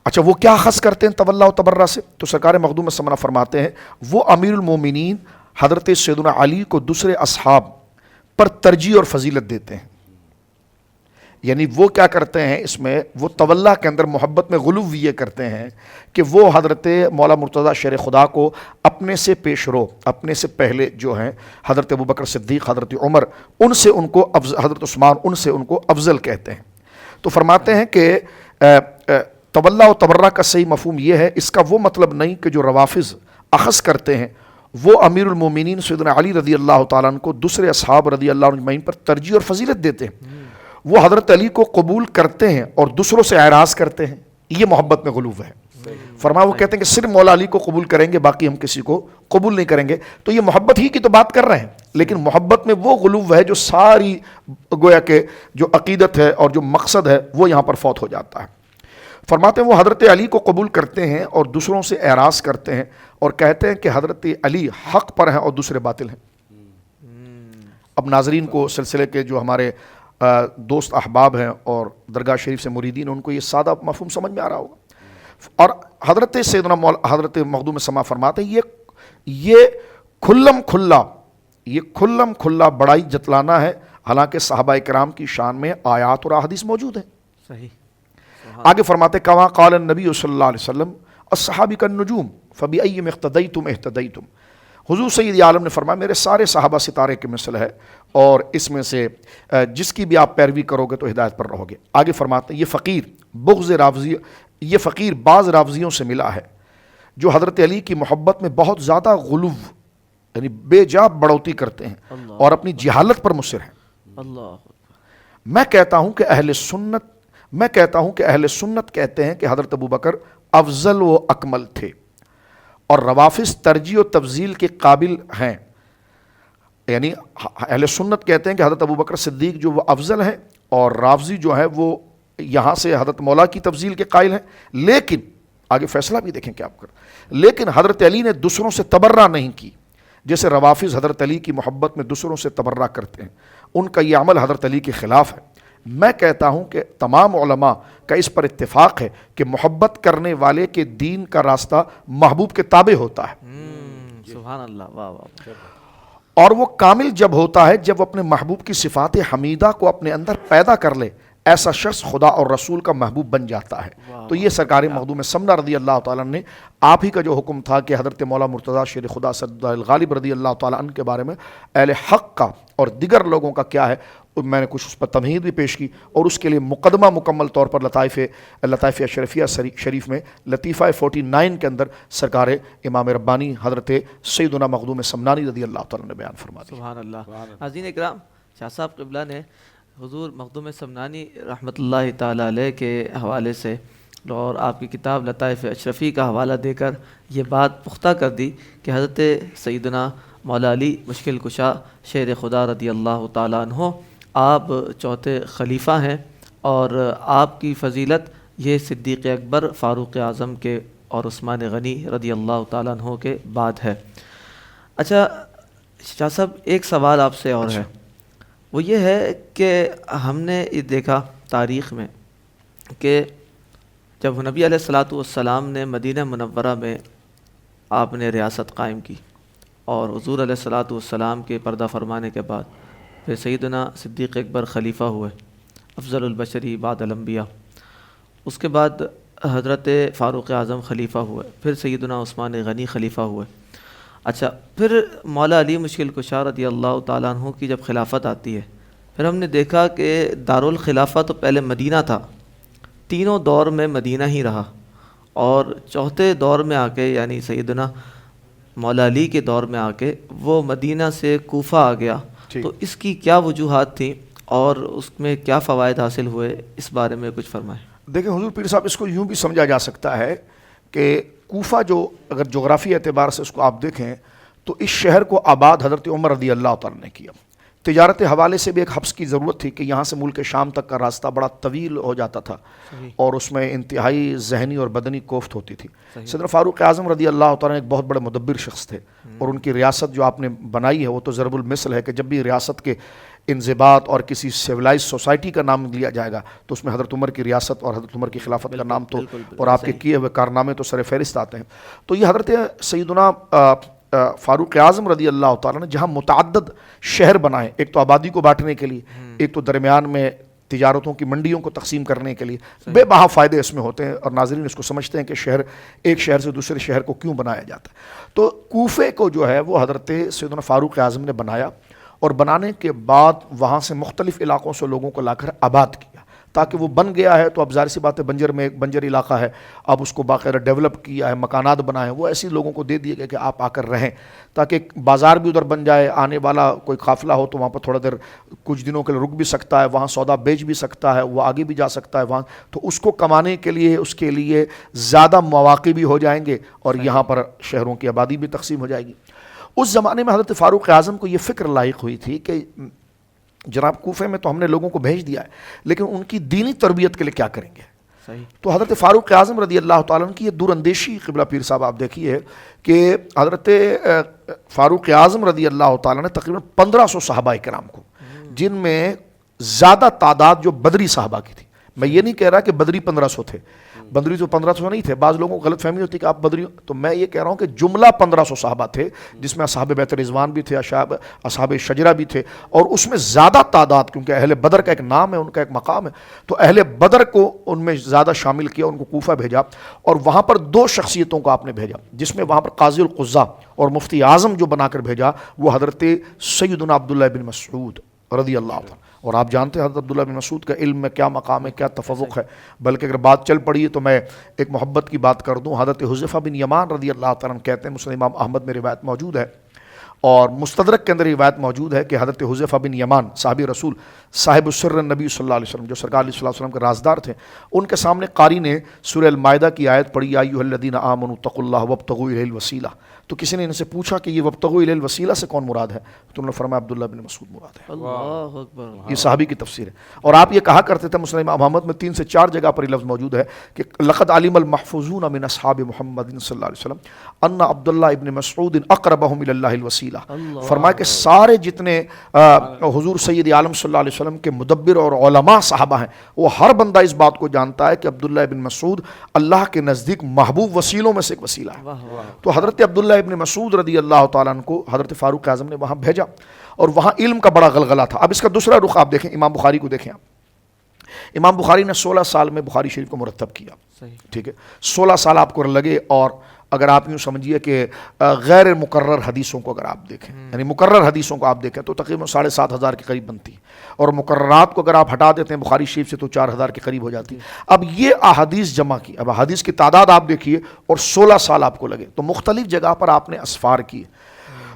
اچھا، وہ کیا اخذ کرتے ہیں تولا و تبرہ سے؟ تو سرکار مخدوم سمنا فرماتے ہیں وہ امیر المومنین حضرت سیدنا علی کو دوسرے اصحاب پر ترجیح اور فضیلت دیتے ہیں، یعنی وہ کیا کرتے ہیں اس میں، وہ تولا کے اندر محبت میں غلو یہ کرتے ہیں کہ وہ حضرت مولا مرتضیٰ شیر خدا کو اپنے سے پیش رو، اپنے سے پہلے جو ہیں حضرت ابوبکر صدیق، حضرت عمر، ان سے ان کو حضرت عثمان، ان سے ان کو افضل کہتے ہیں۔ تو فرماتے ہیں کہ تولا و تبرہ کا صحیح مفہوم یہ ہے، اس کا وہ مطلب نہیں کہ جو روافظ اخذ کرتے ہیں وہ امیر المومنین سیدنا علی رضی اللہ تعالیٰ عنہ کو دوسرے اصحاب رضی اللہ عنہ اجمعین پر ترجیح اور فضیلت دیتے ہیں، وہ حضرت علی کو قبول کرتے ہیں اور دوسروں سے اعراض کرتے ہیں، یہ محبت میں غلو ہے۔ فرمایا وہ کہتے ہیں کہ صرف مولا علی کو قبول کریں گے، باقی ہم کسی کو قبول نہیں کریں گے، تو یہ محبت ہی کی تو بات کر رہے ہیں، لیکن محبت میں وہ غلو ہے جو ساری گویا کہ جو عقیدت ہے اور جو مقصد ہے وہ یہاں پر فوت ہو جاتا ہے۔ فرماتے ہیں وہ حضرت علی کو قبول کرتے ہیں اور دوسروں سے اعراض کرتے ہیں اور کہتے ہیں کہ حضرت علی حق پر ہیں اور دوسرے باطل ہیں۔ اب ناظرین کو سلسلے کے جو ہمارے دوست احباب ہیں اور درگاہ شریف سے مریدین، ان کو یہ سادہ مفہوم سمجھ میں آ رہا ہوگا۔ اور حضرت سیدنا حضرت مخدوم سما فرماتے ہیں یہ کھلم کھلا بڑائی جتلانا ہے، حالانکہ صحابہ کرام کی شان میں آیات اور احادیث موجود ہیں۔ صحیح۔ آگے فرماتے کما قال النبی صلی اللہ علیہ وسلم الصحابہ کالنجوم فبأیہم اقتدیتم اہتدیتم، حضور سید عالم نے فرمایا میرے سارے صحابہ ستارے کے مثل ہے، اور اس میں سے جس کی بھی آپ پیروی کرو گے تو ہدایت پر رہو گے۔ آگے فرماتے ہیں یہ فقیر بعض رافضیوں سے ملا ہے جو حضرت علی کی محبت میں بہت زیادہ غلو یعنی بے جا بڑھوتی کرتے ہیں اور اپنی جہالت پر مصر ہیں۔ اللہ میں کہتا ہوں کہ اہل سنت کہتے ہیں کہ حضرت ابوبکر افضل و اکمل تھے، اور روافظ ترجیح و تفضیل کے قابل ہیں، یعنی اہل سنت کہتے ہیں کہ حضرت ابوبکر صدیق جو وہ افضل ہیں، اور رافضی جو ہے وہ یہاں سے حضرت مولا کی تفضیل کے قائل ہیں، لیکن آگے فیصلہ بھی دیکھیں کیا لیکن حضرت علی نے دوسروں سے تبرہ نہیں کی، جیسے روافظ حضرت علی کی محبت میں دوسروں سے تبرہ کرتے ہیں، ان کا یہ عمل حضرت علی کے خلاف ہے۔ میں کہتا ہوں کہ تمام علماء کا اس پر اتفاق ہے کہ محبت کرنے والے کے دین کا راستہ محبوب کے تابع ہوتا ہے، سبحان اللہ، واہ واہ۔ اور وہ کامل جب ہوتا ہے جب اپنے محبوب کی صفات حمیدہ کو اپنے اندر پیدا کر لے، ایسا شخص خدا اور رسول کا محبوب بن جاتا ہے۔ تو یہ سرکار مخدوم سمنہ رضی اللہ تعالیٰ نے آپ ہی کا جو حکم تھا کہ حضرت مولا مرتضیٰ شیر خدا سید الغالب رضی اللہ تعالیٰ عنہ کے بارے میں اہل حق کا اور دیگر لوگوں کا کیا ہے، میں نے کچھ اس پر تمہید بھی پیش کی، اور اس کے لیے مقدمہ مکمل طور پر لطائف اشرفیہ شریف میں لطیفہ 49 کے اندر سرکار امام ربانی حضرت سیدنا مخدوم سمنانی رضی اللہ تعالیٰ نے بیان فرما دیا۔ سبحان اللہ۔ ناظرین اکرام، شاہ صاحب قبلہ نے حضور مخدوم سمنانی رحمۃ اللہ تعالیٰ علیہ کے حوالے سے اور آپ کی کتاب لطائف اشرفی کا حوالہ دے کر یہ بات پختہ کر دی کہ حضرت سیدنا مولا علی مشکل کشا شیر خدا رضی اللہ تعالیٰ عنہ آپ چوتھے خلیفہ ہیں، اور آپ کی فضیلت یہ صدیق اکبر، فاروق اعظم کے اور عثمان غنی رضی اللہ تعالیٰ عنہ کے بعد ہے۔ اچھا شاہ صاحب، ایک سوال آپ سے اور ہے، وہ یہ ہے کہ ہم نے یہ دیکھا تاریخ میں کہ جب نبی علیہ الصلاۃ والسلام نے مدینہ منورہ میں آپ نے ریاست قائم کی، اور حضور علیہ الصلاۃ والسلام کے پردہ فرمانے کے بعد پھر سیدنا صدیق اکبر خلیفہ ہوئے، افضل البشری بعد الانبیاء، اس کے بعد حضرت فاروق اعظم خلیفہ ہوئے، پھر سیدنا عثمان غنی خلیفہ ہوئے۔ اچھا، پھر مولا علی مشکل کشا رضی اللہ تعالیٰ عنہ کی جب خلافت آتی ہے، پھر ہم نے دیکھا کہ دارالخلافہ تو پہلے مدینہ تھا، تینوں دور میں مدینہ ہی رہا، اور چوتھے دور میں آ کے یعنی سیدنا مولا علی کے دور میں آ کے وہ مدینہ سے کوفہ آ گیا، تو اس کی کیا وجوہات تھیں اور اس میں کیا فوائد حاصل ہوئے، اس بارے میں کچھ فرمائیں۔ دیکھیں حضور پیر صاحب، اس کو یوں بھی سمجھا جا سکتا ہے کہ کوفہ جو اگر جغرافی اعتبار سے اس کو آپ دیکھیں تو اس شہر کو آباد حضرت عمر رضی اللہ تعالیٰ نے کیا۔ تجارت حوالے سے بھی ایک حبس کی ضرورت تھی کہ یہاں سے ملک شام تک کا راستہ بڑا طویل ہو جاتا تھا، اور اس میں انتہائی ذہنی اور بدنی کوفت ہوتی تھی۔ صدر فاروق اعظم رضی اللہ تعالیٰ ایک بہت بڑے مدبر شخص تھے، اور ان کی ریاست جو آپ نے بنائی ہے وہ تو ضرب المثل ہے کہ جب بھی ریاست کے انضباط اور کسی سیولائز سوسائٹی کا نام لیا جائے گا تو اس میں حضرت عمر کی ریاست اور حضرت عمر کی خلافت کا نام تو اور آپ کے کیے ہوئے کارنامے تو سر فہرست آتے ہیں۔ تو یہ حضرت سیدنا فاروق اعظم رضی اللہ تعالیٰ نے جہاں متعدد شہر بنائے، ایک تو آبادی کو بانٹنے کے لیے، ایک تو درمیان میں تجارتوں کی منڈیوں کو تقسیم کرنے کے لیے بے بہا فائدے اس میں ہوتے ہیں، اور ناظرین اس کو سمجھتے ہیں کہ شہر ایک شہر سے دوسرے شہر کو کیوں بنایا جاتا ہے۔ تو کوفے کو جو ہے وہ حضرت سیدنا فاروق اعظم نے بنایا، اور بنانے کے بعد وہاں سے مختلف علاقوں سے لوگوں کو لا کر آباد کیا، تاکہ وہ بن گیا ہے تو اب ظاہر سی بات ہے بنجر میں ایک بنجر علاقہ ہے، اب اس کو باقاعدہ ڈیولپ کیا ہے، مکانات بنائے ہیں، وہ ایسی لوگوں کو دے دیے گئے کہ آپ آ کر رہیں، تاکہ ایک بازار بھی ادھر بن جائے، آنے والا کوئی قافلہ ہو تو وہاں پر تھوڑا دیر کچھ دنوں کے لیے رک بھی سکتا ہے، وہاں سودا بیچ بھی سکتا ہے، وہ آگے بھی جا سکتا ہے وہاں، تو اس کو کمانے کے لیے اس کے لیے زیادہ مواقع بھی ہو جائیں گے، اور یہاں پر شہروں کی آبادی بھی تقسیم ہو جائے گی۔ اس زمانے میں حضرت فاروق اعظم کو یہ فکر لاحق ہوئی تھی کہ جناب کوفے میں تو ہم نے لوگوں کو بھیج دیا ہے، لیکن ان کی دینی تربیت کے لیے کیا کریں گے؟ تو حضرت فاروق اعظم رضی اللہ تعالیٰ عنہ کی یہ دور اندیشی، قبلہ پیر صاحب آپ دیکھیے کہ حضرت فاروق اعظم رضی اللہ تعالیٰ نے تقریباً 1500 صحابہ کرام کو، جن میں زیادہ تعداد جو بدری صحابہ کی تھی، میں یہ نہیں کہہ رہا کہ بدری 1500 تھے، بدری تو 1500 نہیں تھے، بعض لوگوں کو غلط فہمی ہوتی ہے کہ آپ بدری، تو میں یہ کہہ رہا ہوں کہ جملہ 1500 صحابہ تھے، جس میں اصحاب بیت رضوان بھی تھے، اصحاب شجرہ بھی تھے، اور اس میں زیادہ تعداد، کیونکہ اہل بدر کا ایک نام ہے، ان کا ایک مقام ہے، تو اہل بدر کو ان میں زیادہ شامل کیا، ان کو کوفہ بھیجا، اور وہاں پر 2 شخصیتوں کو آپ نے بھیجا، جس میں وہاں پر قاضی القضاء اور مفتی اعظم جو بنا کر بھیجا وہ حضرت سیدنا عبداللہ بن مسعود رضی اللہ عنہ، اور آپ جانتے ہیں حضرت عبداللہ بن مسعود کا علم میں کیا مقام ہے، کیا تفوق ہے، بلکہ اگر بات چل پڑی ہے تو میں ایک محبت کی بات کر دوں، حضرت حذیفہ بن یمان رضی اللہ تعالیٰ عنہ کہتے ہیں، مسلم امام احمد میں روایت موجود ہے اور مستدرک کے اندر روایت موجود ہے کہ حضرت حذیفہ بن یمان صحابی رسول صاحب السر نبی صلی اللہ علیہ وسلم، جو سرکار علیہ الصلوۃ والسلام کے رازدار تھے، ان کے سامنے قاری نے سورہ المائدہ کی آیت پڑھی، یا ایھا الذین آمنوا اتقوا اللہ وابتغوا الیہ الوسیلہ، تو کسی نے ان سے پوچھا کہ یہ وابتغوا الیہ الوسیلہ سے کون مراد ہے، تو انہوں نے فرمایا عبداللہ بن مسعود مراد ہے۔ اللہ اکبر، یہ صحابی کی تفسیر ہے، اور آپ یہ کہا کرتے تھے، مسلم امام احمد میں 3 سے 4 جگہ پر یہ لفظ موجود ہے کہ لقد علم المحفوظون من اصحاب محمد صلی اللہ علیہ وسلم ان عبداللہ ابن مسعود اقربهم الی اللہ الوسیلہ، فرمایا کہ سارے جتنے حضور سید عالم صلی اللہ علیہ وسلم کے مدبر اور علماء صحابہ ہیں، وہ ہر بندہ اس بات کو جانتا ہے کہ عبداللہ ابن مسعود اللہ کے نزدیک محبوب وسیلوں میں سے ایک وسیلہ ہے۔ تو حضرت عبداللہ ابن مسعود رضی اللہ تعالیٰ عنہ کو حضرت فاروق اعظم نے وہاں بھیجا، اور وہاں علم کا بڑا غلغلہ تھا۔ اب اس کا دوسرا رخ آپ دیکھیں، امام بخاری کو دیکھیں آپ، امام بخاری نے 16 سال میں بخاری شریف کو مرتب کیا، ٹھیک ہے، 16 سال آپ کو لگے، اور اگر آپ یوں سمجھیے کہ غیر مقرر حدیثوں کو اگر آپ دیکھیں، یعنی مقرر حدیثوں کو آپ دیکھیں تو تقریباً 7500 کے قریب بنتی ہے، اور مقررات کو اگر آپ ہٹا دیتے ہیں بخاری شریف سے تو 4000 کے قریب ہو جاتی ہے۔ اب یہ احادیث جمع کی، اب احادیث کی تعداد آپ دیکھیے، اور 16 سال آپ کو لگے، تو مختلف جگہ پر آپ نے اسفار کیے۔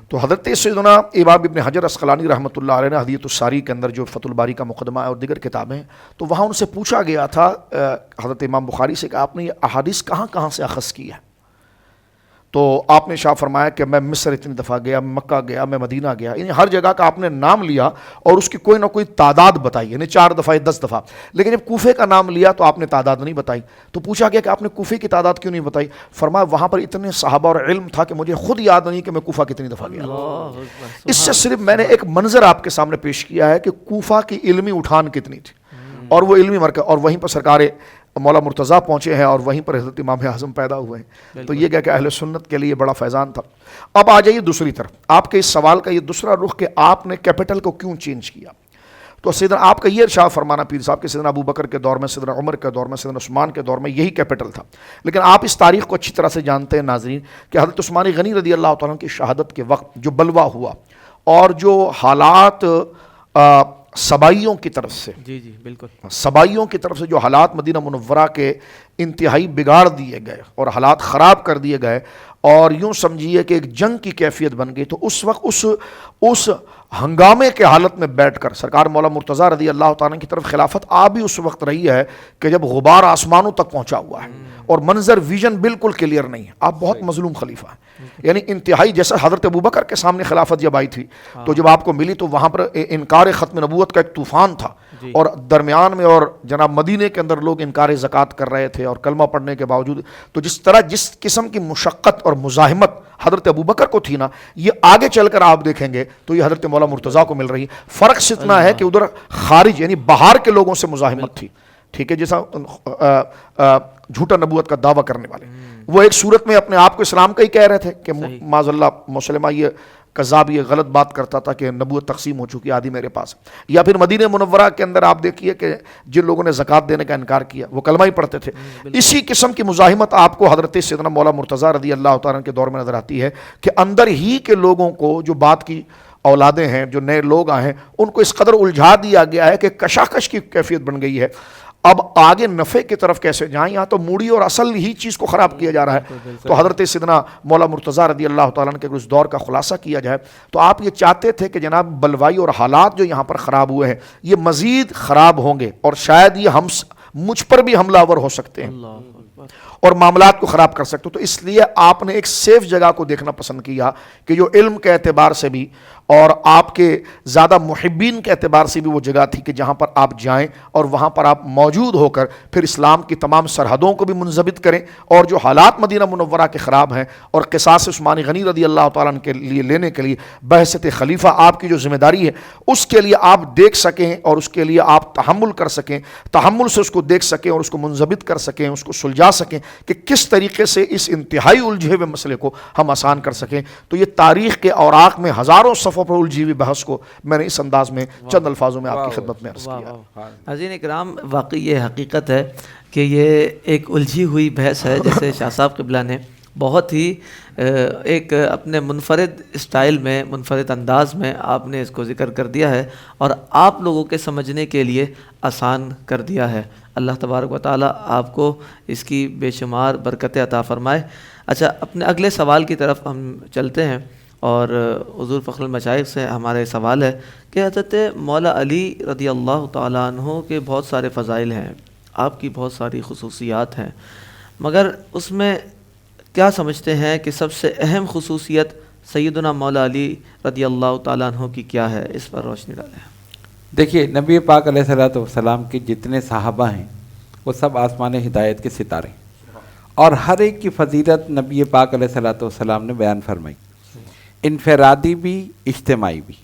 تو حضرت سیدنا امام ابن حجر عسقلانی رحمۃ اللہ علیہ نے حدیث الساری کے اندر جو فتح الباری کا مقدمہ ہے اور دیگر کتابیں ہیں، تو وہاں ان سے پوچھا گیا تھا حضرت امام بخاری سے کہ آپ نے یہ احادیث کہاں کہاں سے اخذ کی ہے، تو آپ نے شاہ فرمایا کہ میں مصر اتنی دفعہ گیا، مکہ گیا، میں مدینہ گیا، یعنی ہر جگہ کا آپ نے نام لیا اور اس کی کوئی نہ کوئی تعداد بتائی، یعنی 4 دفعہ 10 دفعہ، لیکن جب کوفے کا نام لیا تو آپ نے تعداد نہیں بتائی۔ تو پوچھا گیا کہ آپ نے کوفے کی تعداد کیوں نہیں بتائی؟ فرمایا وہاں پر اتنے صحابہ اور علم تھا کہ مجھے خود یاد نہیں کہ میں کوفہ کتنی دفعہ گیا۔ اس سے صرف میں نے ایک منظر آپ کے سامنے پیش کیا ہے کہ کوفہ کی علمی اٹھان کتنی تھی، اور وہ علمی مرکز، اور وہیں پر سرکار مولا مرتضیٰ پہنچے ہیں، اور وہیں پر حضرت امام اعظم پیدا ہوئے ہیں، تو یہ کیا کہ اہل سنت کے لیے بڑا فیضان تھا۔ اب آ جائیے دوسری طرف، آپ کے اس سوال کا یہ دوسرا رخ کہ آپ نے کیپٹل کو کیوں چینج کیا، تو سیدنا آپ کا یہ ارشاد فرمانا پیر صاحب کہ سیدنا ابو بکر کے دور میں، سیدنا عمر کے دور میں، سیدنا عثمان کے دور میں یہی کیپٹل تھا، لیکن آپ اس تاریخ کو اچھی طرح سے جانتے ہیں ناظرین کہ حضرت عثمان غنی رضی اللہ تعالیٰ کی شہادت کے وقت جو بلوہ ہوا اور جو حالات سبائیوں کی طرف سے، جی جی بالکل، سبائیوں کی طرف سے جو حالات مدینہ منورہ کے انتہائی بگاڑ دیے گئے اور حالات خراب کر دیے گئے، اور یوں سمجھیے کہ ایک جنگ کی کیفیت بن گئی، تو اس وقت اس ہنگامے کے حالت میں بیٹھ کر سرکار مولا مرتضیٰ رضی اللہ تعالیٰ کی طرف خلافت آ بھی اس وقت رہی ہے کہ جب غبار آسمانوں تک پہنچا ہوا ہے اور منظر ویژن بالکل کلیئر نہیں ہے، آپ بہت مظلوم خلیفہ ہیں، یعنی انتہائی، جیسا حضرت ابوبکر کے سامنے خلافت جب آئی تھی تو جب آپ کو ملی تو وہاں پر انکار ختم نبوت کا ایک طوفان تھا، اور درمیان میں اور جناب مدینے کے اندر لوگ انکار زکوٰۃ کر رہے تھے اور کلمہ پڑھنے کے باوجود، تو جس طرح جس قسم کی مشقت اور مزاحمت حضرت ابوبکر کو تھی نا، یہ آگے چل کر آپ دیکھیں گے تو یہ حضرت مولا مرتضیٰ کو مل رہی ہے۔ فرق اتنا ہے کہ ادھر خارج یعنی باہر کے لوگوں سے مزاحمت تھی، ٹھیک ہے، جیسا جھوٹا نبوت کا دعویٰ کرنے والے، وہ ایک صورت میں اپنے آپ کو اسلام کا ہی کہہ رہے تھے کہ معاذ اللہ مسلمہ یہ کذاب یہ غلط بات کرتا تھا کہ نبوت تقسیم ہو چکی آدھی میرے پاس. یا پھر مدینہ منورہ کے اندر آپ دیکھیے کہ جن لوگوں نے زکوٰۃ دینے کا انکار کیا وہ کلمہ ہی پڑھتے تھے. اسی قسم کی مزاحمت آپ کو حضرت سیدنا مولا مرتضیٰ رضی اللہ تعالیٰ عنہ کے دور میں نظر آتی ہے کہ اندر ہی کے لوگوں کو جو بات کی اولادیں ہیں, جو نئے لوگ آئے ہیں, ان کو اس قدر الجھا دیا گیا ہے کہ کشاکش کی کیفیت بن گئی ہے. اب آگے نفع کی طرف کیسے جائیں؟ یہاں تو موڑی اور اصل ہی چیز کو خراب کیا جا رہا ہے. تو حضرت سیدنا مولا مرتضیٰ رضی اللہ تعالیٰ عنہ کے اس دور کا خلاصہ کیا جائے تو آپ یہ چاہتے تھے کہ جناب بلوائی اور حالات جو یہاں پر خراب ہوئے ہیں یہ مزید خراب ہوں گے اور شاید یہ مجھ پر بھی حملہ آور ہو سکتے ہیں اور معاملات کو خراب کر سکتے. تو اس لیے آپ نے ایک سیف جگہ کو دیکھنا پسند کیا کہ جو علم کے اعتبار سے بھی اور آپ کے زیادہ محبین کے اعتبار سے بھی وہ جگہ تھی کہ جہاں پر آپ جائیں اور وہاں پر آپ موجود ہو کر پھر اسلام کی تمام سرحدوں کو بھی منضبط کریں. اور جو حالات مدینہ منورہ کے خراب ہیں اور قصاص عثمانی غنی رضی اللہ تعالیٰ عنہ کے لیے لینے کے لیے بحثت خلیفہ آپ کی جو ذمہ داری ہے اس کے لیے آپ دیکھ سکیں اور اس کے لیے آپ تحمل کر سکیں, تحمل سے اس کو دیکھ سکیں اور اس کو منضبط کر سکیں, اس کو سلجھا سکیں کہ کس طریقے سے اس انتہائی الجھے ہوئے مسئلے کو ہم آسان کر سکیں. تو یہ تاریخ کے اوراق میں ہزاروں صفحوں پر الجھی ہوئی بحث کو میں نے اس انداز میں چند الفاظوں میں آپ کی خدمت میں عرض کیا. ناظرین اکرام, واقعی یہ حقیقت ہے کہ یہ ایک الجھی ہوئی بحث ہے. جیسے شاہ صاحب قبلہ نے بہت ہی ایک اپنے منفرد اسٹائل میں, منفرد انداز میں آپ نے اس کو ذکر کر دیا ہے اور آپ لوگوں کے سمجھنے کے لیے آسان کر دیا ہے. اللہ تبارک و تعالیٰ آپ کو اس کی بے شمار برکتیں عطا فرمائے. اچھا, اپنے اگلے سوال کی طرف ہم چلتے ہیں اور حضور فخر المشائخ سے ہمارے سوال ہے کہ حضرت مولا علی رضی اللہ تعالیٰ عنہ کے بہت سارے فضائل ہیں, آپ کی بہت ساری خصوصیات ہیں, مگر اس میں کیا سمجھتے ہیں کہ سب سے اہم خصوصیت سیدنا مولا علی رضی اللہ تعالیٰ عنہ کی کیا ہے؟ اس پر روشنی ڈالیں. دیکھیے, نبی پاک علیہ الصلوۃ والسلام کے جتنے صحابہ ہیں وہ سب آسمان ہدایت کے ستارے ہیں اور ہر ایک کی فضیلت نبی پاک علیہ الصلوۃ والسلام نے بیان فرمائی, انفرادی بھی اجتماعی بھی.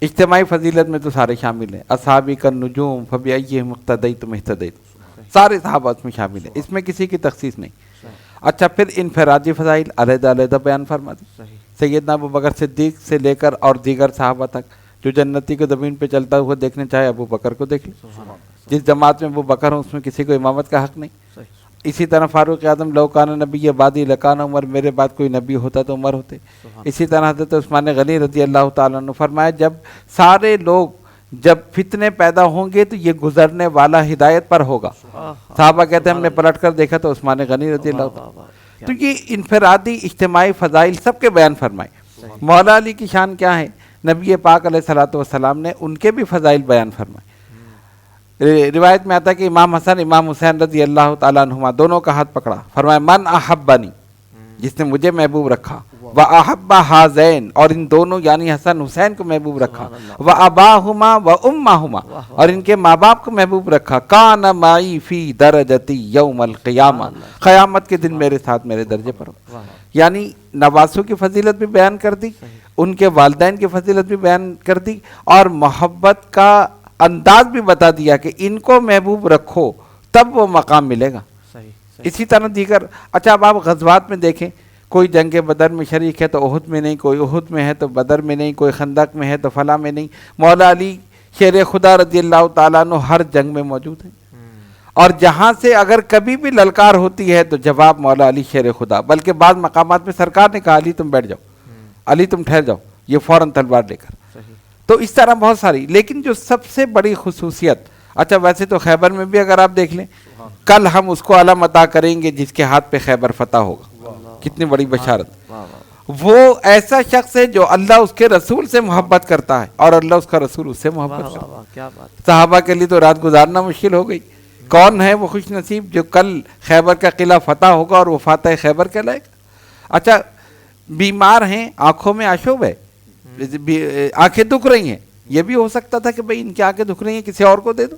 اجتماعی فضیلت میں تو سارے شامل ہیں, اصحابی کا نجوم فبأیہم اقتدیتم اہتدیتم, سارے صحابہ اس میں شامل ہیں, اس میں کسی کی تخصیص نہیں. اچھا, پھر انفرادی فضائل علیحدہ علیحدہ بیان فرما دی. سیدنا ابوبکر صدیق سے لے کر اور دیگر صحابہ تک جو جنتی کو زمین پہ چلتا ہوا دیکھنے چاہے ابو بکر کو دیکھ لیں. جس جماعت میں ابو بکر ہوں اس میں کسی کو امامت کا حق نہیں. اسی طرح فاروق اعظم لو کان نبی بعدی لکان عمر, میرے بعد کوئی نبی ہوتا تو عمر ہوتے. اسی طرح حضرت عثمان غنی رضی اللہ تعالیٰ عنہ فرمایا جب سارے لوگ جب فتنے پیدا ہوں گے تو یہ گزرنے والا ہدایت پر ہوگا. صحابہ کہتے ہیں ہم نے پلٹ کر دیکھا تو عثمان غنی رضی اللہ تعالیٰ. تو یہ انفرادی اجتماعی فضائل سب کے بیان فرمائے. مولا علی کی شان کیا ہے؟ نبی پاک علیہ الصلوۃ والسلام نے ان کے بھی فضائل بیان فرمائے. روایت میں آتا ہے کہ امام حسن امام حسین رضی اللہ تعالیٰ عنہما دونوں کا ہاتھ پکڑا, فرمایا من احبنی, جس نے مجھے محبوب رکھا, وَأَحَبَّ هَذَيْنِ, اور ان دونوں یعنی حسن حسین کو محبوب رکھا, وَأَبَاهُمَا وَأُمَّهُمَا, اور ان کے ماں باپ کو محبوب رکھا, كَانَ مَعِي فِي دَرَجَتِي يَوْمَ الْقِيَامَةِ, قیامت کے دن میرے ساتھ میرے درجے پر ہو. یعنی نواسوں کی فضیلت بھی بیان کر دی, ان کے والدین کی فضیلت بھی بیان کر دی اور محبت کا انداز بھی بتا دیا کہ ان کو محبوب رکھو تب وہ مقام ملے گا. اسی طرح دیگر. اچھا, اب آپ غزوات میں دیکھیں, کوئی جنگ بدر میں شریک ہے تو احد میں نہیں, کوئی احد میں ہے تو بدر میں نہیں, کوئی خندق میں ہے تو فلاں میں نہیں. مولا علی شیر خدا رضی اللہ تعالیٰ عنہ ہر جنگ میں موجود ہیں اور جہاں سے اگر کبھی بھی للکار ہوتی ہے تو جواب مولا علی شیر خدا. بلکہ بعض مقامات میں سرکار نے کہا علی تم بیٹھ جاؤ, علی تم ٹھہر جاؤ, یہ فوراً تلوار لے کر. تو اس طرح بہت ساری. لیکن جو سب سے بڑی خصوصیت, اچھا ویسے تو خیبر میں بھی اگر آپ دیکھ لیں, کل ہم اس کو علم عطا کریں گے جس کے ہاتھ پہ خیبر فتح ہوگا. کتنی بڑی بشارت. وہ ایسا شخص ہے جو اللہ اس کے رسول سے محبت کرتا ہے اور اللہ اس کا رسول اس سے محبت کرتا ہے. صحابہ کے لیے تو رات گزارنا مشکل ہو گئی. کون ہے وہ خوش نصیب جو کل خیبر کا قلعہ فتح ہوگا اور وہ فاتح خیبر کہلائے گا. اچھا, بیمار ہیں, آنکھوں میں آشوب ہے, آنکھیں دکھ رہی ہیں, یہ بھی ہو سکتا تھا کہ بھئی ان کی آنکھیں دکھ رہی ہیں کسی اور کو دے دو.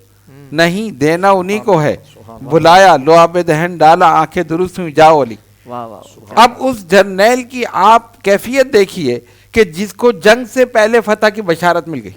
نہیں, دینا انہی کو ہے. بلایا, لو آب دہن ڈالا, آنکھیں درست ہوئی, جاؤ علی. اب اس جرنیل کی آپ کیفیت دیکھیے کہ جس کو جنگ سے پہلے فتح کی بشارت مل گئی.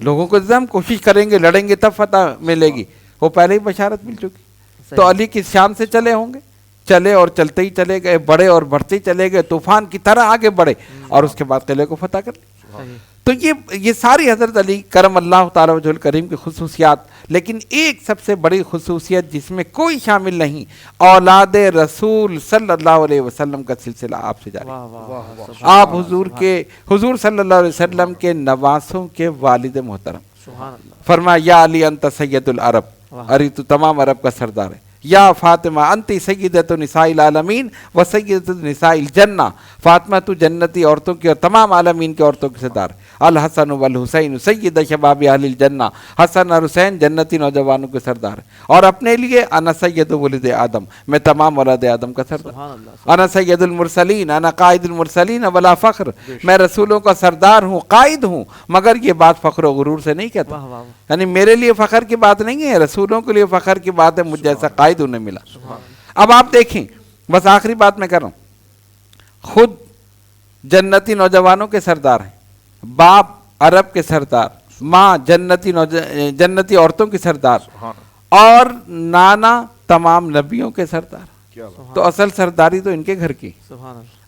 لوگوں کو ہم کوشش کریں گے, لڑیں گے تب فتح ملے گی, وہ پہلے ہی بشارت مل چکی. تو علی کس شان سے چلے ہوں گے چلے اور چلتے ہی چلے گئے، بڑھے اور بڑھتے ہی چلے گئے، طوفان کی طرح آگے بڑھے اور اس کے بعد قلعے کو فتح کر لیا۔ تو یہ ساری حضرت علی کرم اللہ تعالیٰ وجہ الکریم کی خصوصیات، لیکن ایک سب سے بڑی خصوصیت جس میں کوئی شامل نہیں، اولاد رسول صلی اللہ علیہ وسلم کا سلسلہ آپ سے جاری ہے۔ آپ حضور صلی اللہ علیہ وسلم کے نواسوں کے والد محترم، فرمایا یا علی انت سید العرب، ارے تو تمام عرب کا سردار ہے، یا فاطمہ انتی سیدۃ نساء العالمین و سیدۃ نساء الجنہ، فاطمہ تو جنتی عورتوں کی اور تمام عالمین کی عورتوں کی سردار، الحسن والحسین سید شباب اہل الجنہ، حسن اور حسین جنتی نوجوانوں کے سردار، اور اپنے لیے انا سید ولد آدم، میں تمام اولاد آدم کا سردار، انا سید المرسلین انا قائد المرسلین ولا فخر، میں رسولوں کا سردار ہوں، قائد ہوں، مگر یہ بات فخر و غرور سے نہیں کہتا، یعنی میرے لیے فخر کی بات نہیں ہے، رسولوں کے لیے فخر کی بات ہے، مجھ جیسا قائد انہیں ملا۔ اب آپ دیکھیں، بس آخری بات میں کر رہا ہوں، خود جنتی نوجوانوں کے سردار ہیں، باپ عرب کے سردار، ماں جنتی عورتوں کی سردار، اور نانا تمام نبیوں کے سردار، تو اصل سرداری تو ان کے گھر کی،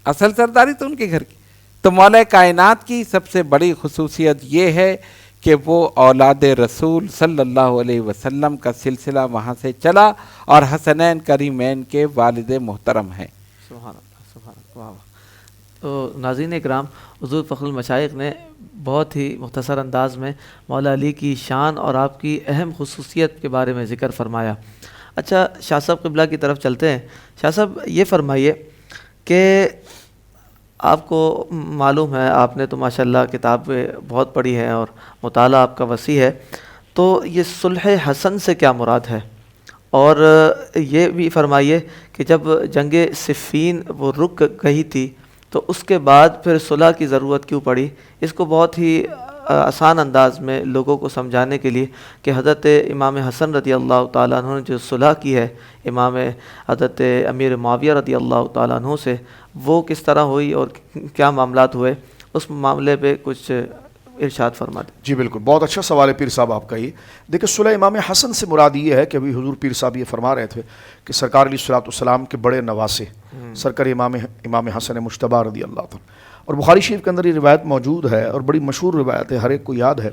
اصل سرداری تو ان کے گھر کی۔ تو مولا کائنات کی سب سے بڑی خصوصیت یہ ہے کہ وہ اولاد رسول صلی اللہ علیہ وسلم کا سلسلہ وہاں سے چلا اور حسنین کریمین کے والد محترم ہیں۔ سبحان اللہ، سبحان اللہ، واہ واہ۔ تو ناظرین اکرام، حضور فخر المشائخ نے بہت ہی مختصر انداز میں مولا علی کی شان اور آپ کی اہم خصوصیت کے بارے میں ذکر فرمایا۔ اچھا شاہ صاحب قبلہ کی طرف چلتے ہیں۔ شاہ صاحب یہ فرمائیے کہ آپ کو معلوم ہے، آپ نے تو ماشاءاللہ کتاب بہت پڑھی ہے اور مطالعہ آپ کا وسیع ہے، تو یہ صلح حسن سے کیا مراد ہے؟ اور یہ بھی فرمائیے کہ جب جنگ صفین وہ رک گئی تھی تو اس کے بعد پھر صلح کی ضرورت کیوں پڑی؟ اس کو بہت ہی آسان انداز میں لوگوں کو سمجھانے کے لیے کہ حضرت امام حسن رضی اللہ تعالیٰ عنہ نے جو صلح کی ہے امام حضرت امیر معاویہ رضی اللہ تعالیٰ عنہ سے، وہ کس طرح ہوئی اور کیا معاملات ہوئے، اس معاملے پہ کچھ ارشاد فرما دیں۔ جی بالکل، بہت اچھا سوال ہے پیر صاحب آپ کا۔ یہ دیکھیں، صلح امام حسن سے مراد یہ ہے کہ ابھی حضور پیر صاحب یہ فرما رہے تھے کہ سرکار علیہ الصلوۃ والسلام کے بڑے نواسے سرکار امام حسن مجتبیٰ رضی اللہ عنہ، اور بخاری شریف کے اندر یہ روایت موجود ہے اور بڑی مشہور روایت ہے، ہر ایک کو یاد ہے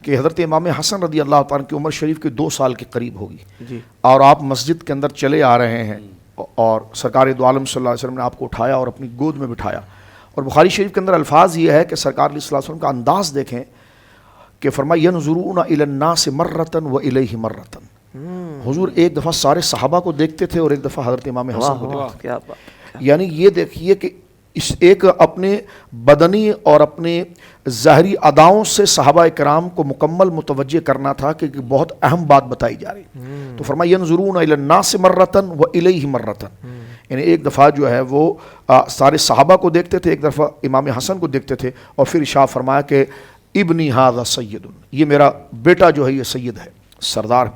کہ حضرت امام حسن رضی اللہ عنہ کی عمر شریف کے 2 سال کے قریب ہوگی جی، اور آپ مسجد کے اندر چلے آ رہے ہیں اور سرکار دو عالم صلی اللہ علیہ وسلم نے آپ کو اٹھایا اور اپنی گود میں بٹھایا، اور بخاری شریف کے اندر الفاظ یہ ہے کہ سرکار علیہ السلام کا انداز دیکھیں کہ فرمایا ینظرون الی الناس مرۃ و الیہ مرۃ، حضور ایک دفعہ سارے صحابہ کو دیکھتے تھے اور ایک دفعہ حضرت امام حسن کو دیکھتے کیا بات، تھے۔ یعنی یہ دیکھیے کہ اس ایک اپنے بدنی اور اپنے ظاہری اداؤں سے صحابہ کرام کو مکمل متوجہ کرنا تھا کہ بہت اہم بات بتائی جا رہی، تو فرمایا ینظرون الی الناس مرۃ و الیہ مرۃ، یعنی ایک دفعہ جو ہے وہ سارے صحابہ کو دیکھتے تھے، ایک دفعہ امام حسن کو دیکھتے تھے، اور پھر ارشاد فرمایا کہ ابنی ھذا سید، یہ میرا بیٹا جو ہے یہ سید ہے، سردار،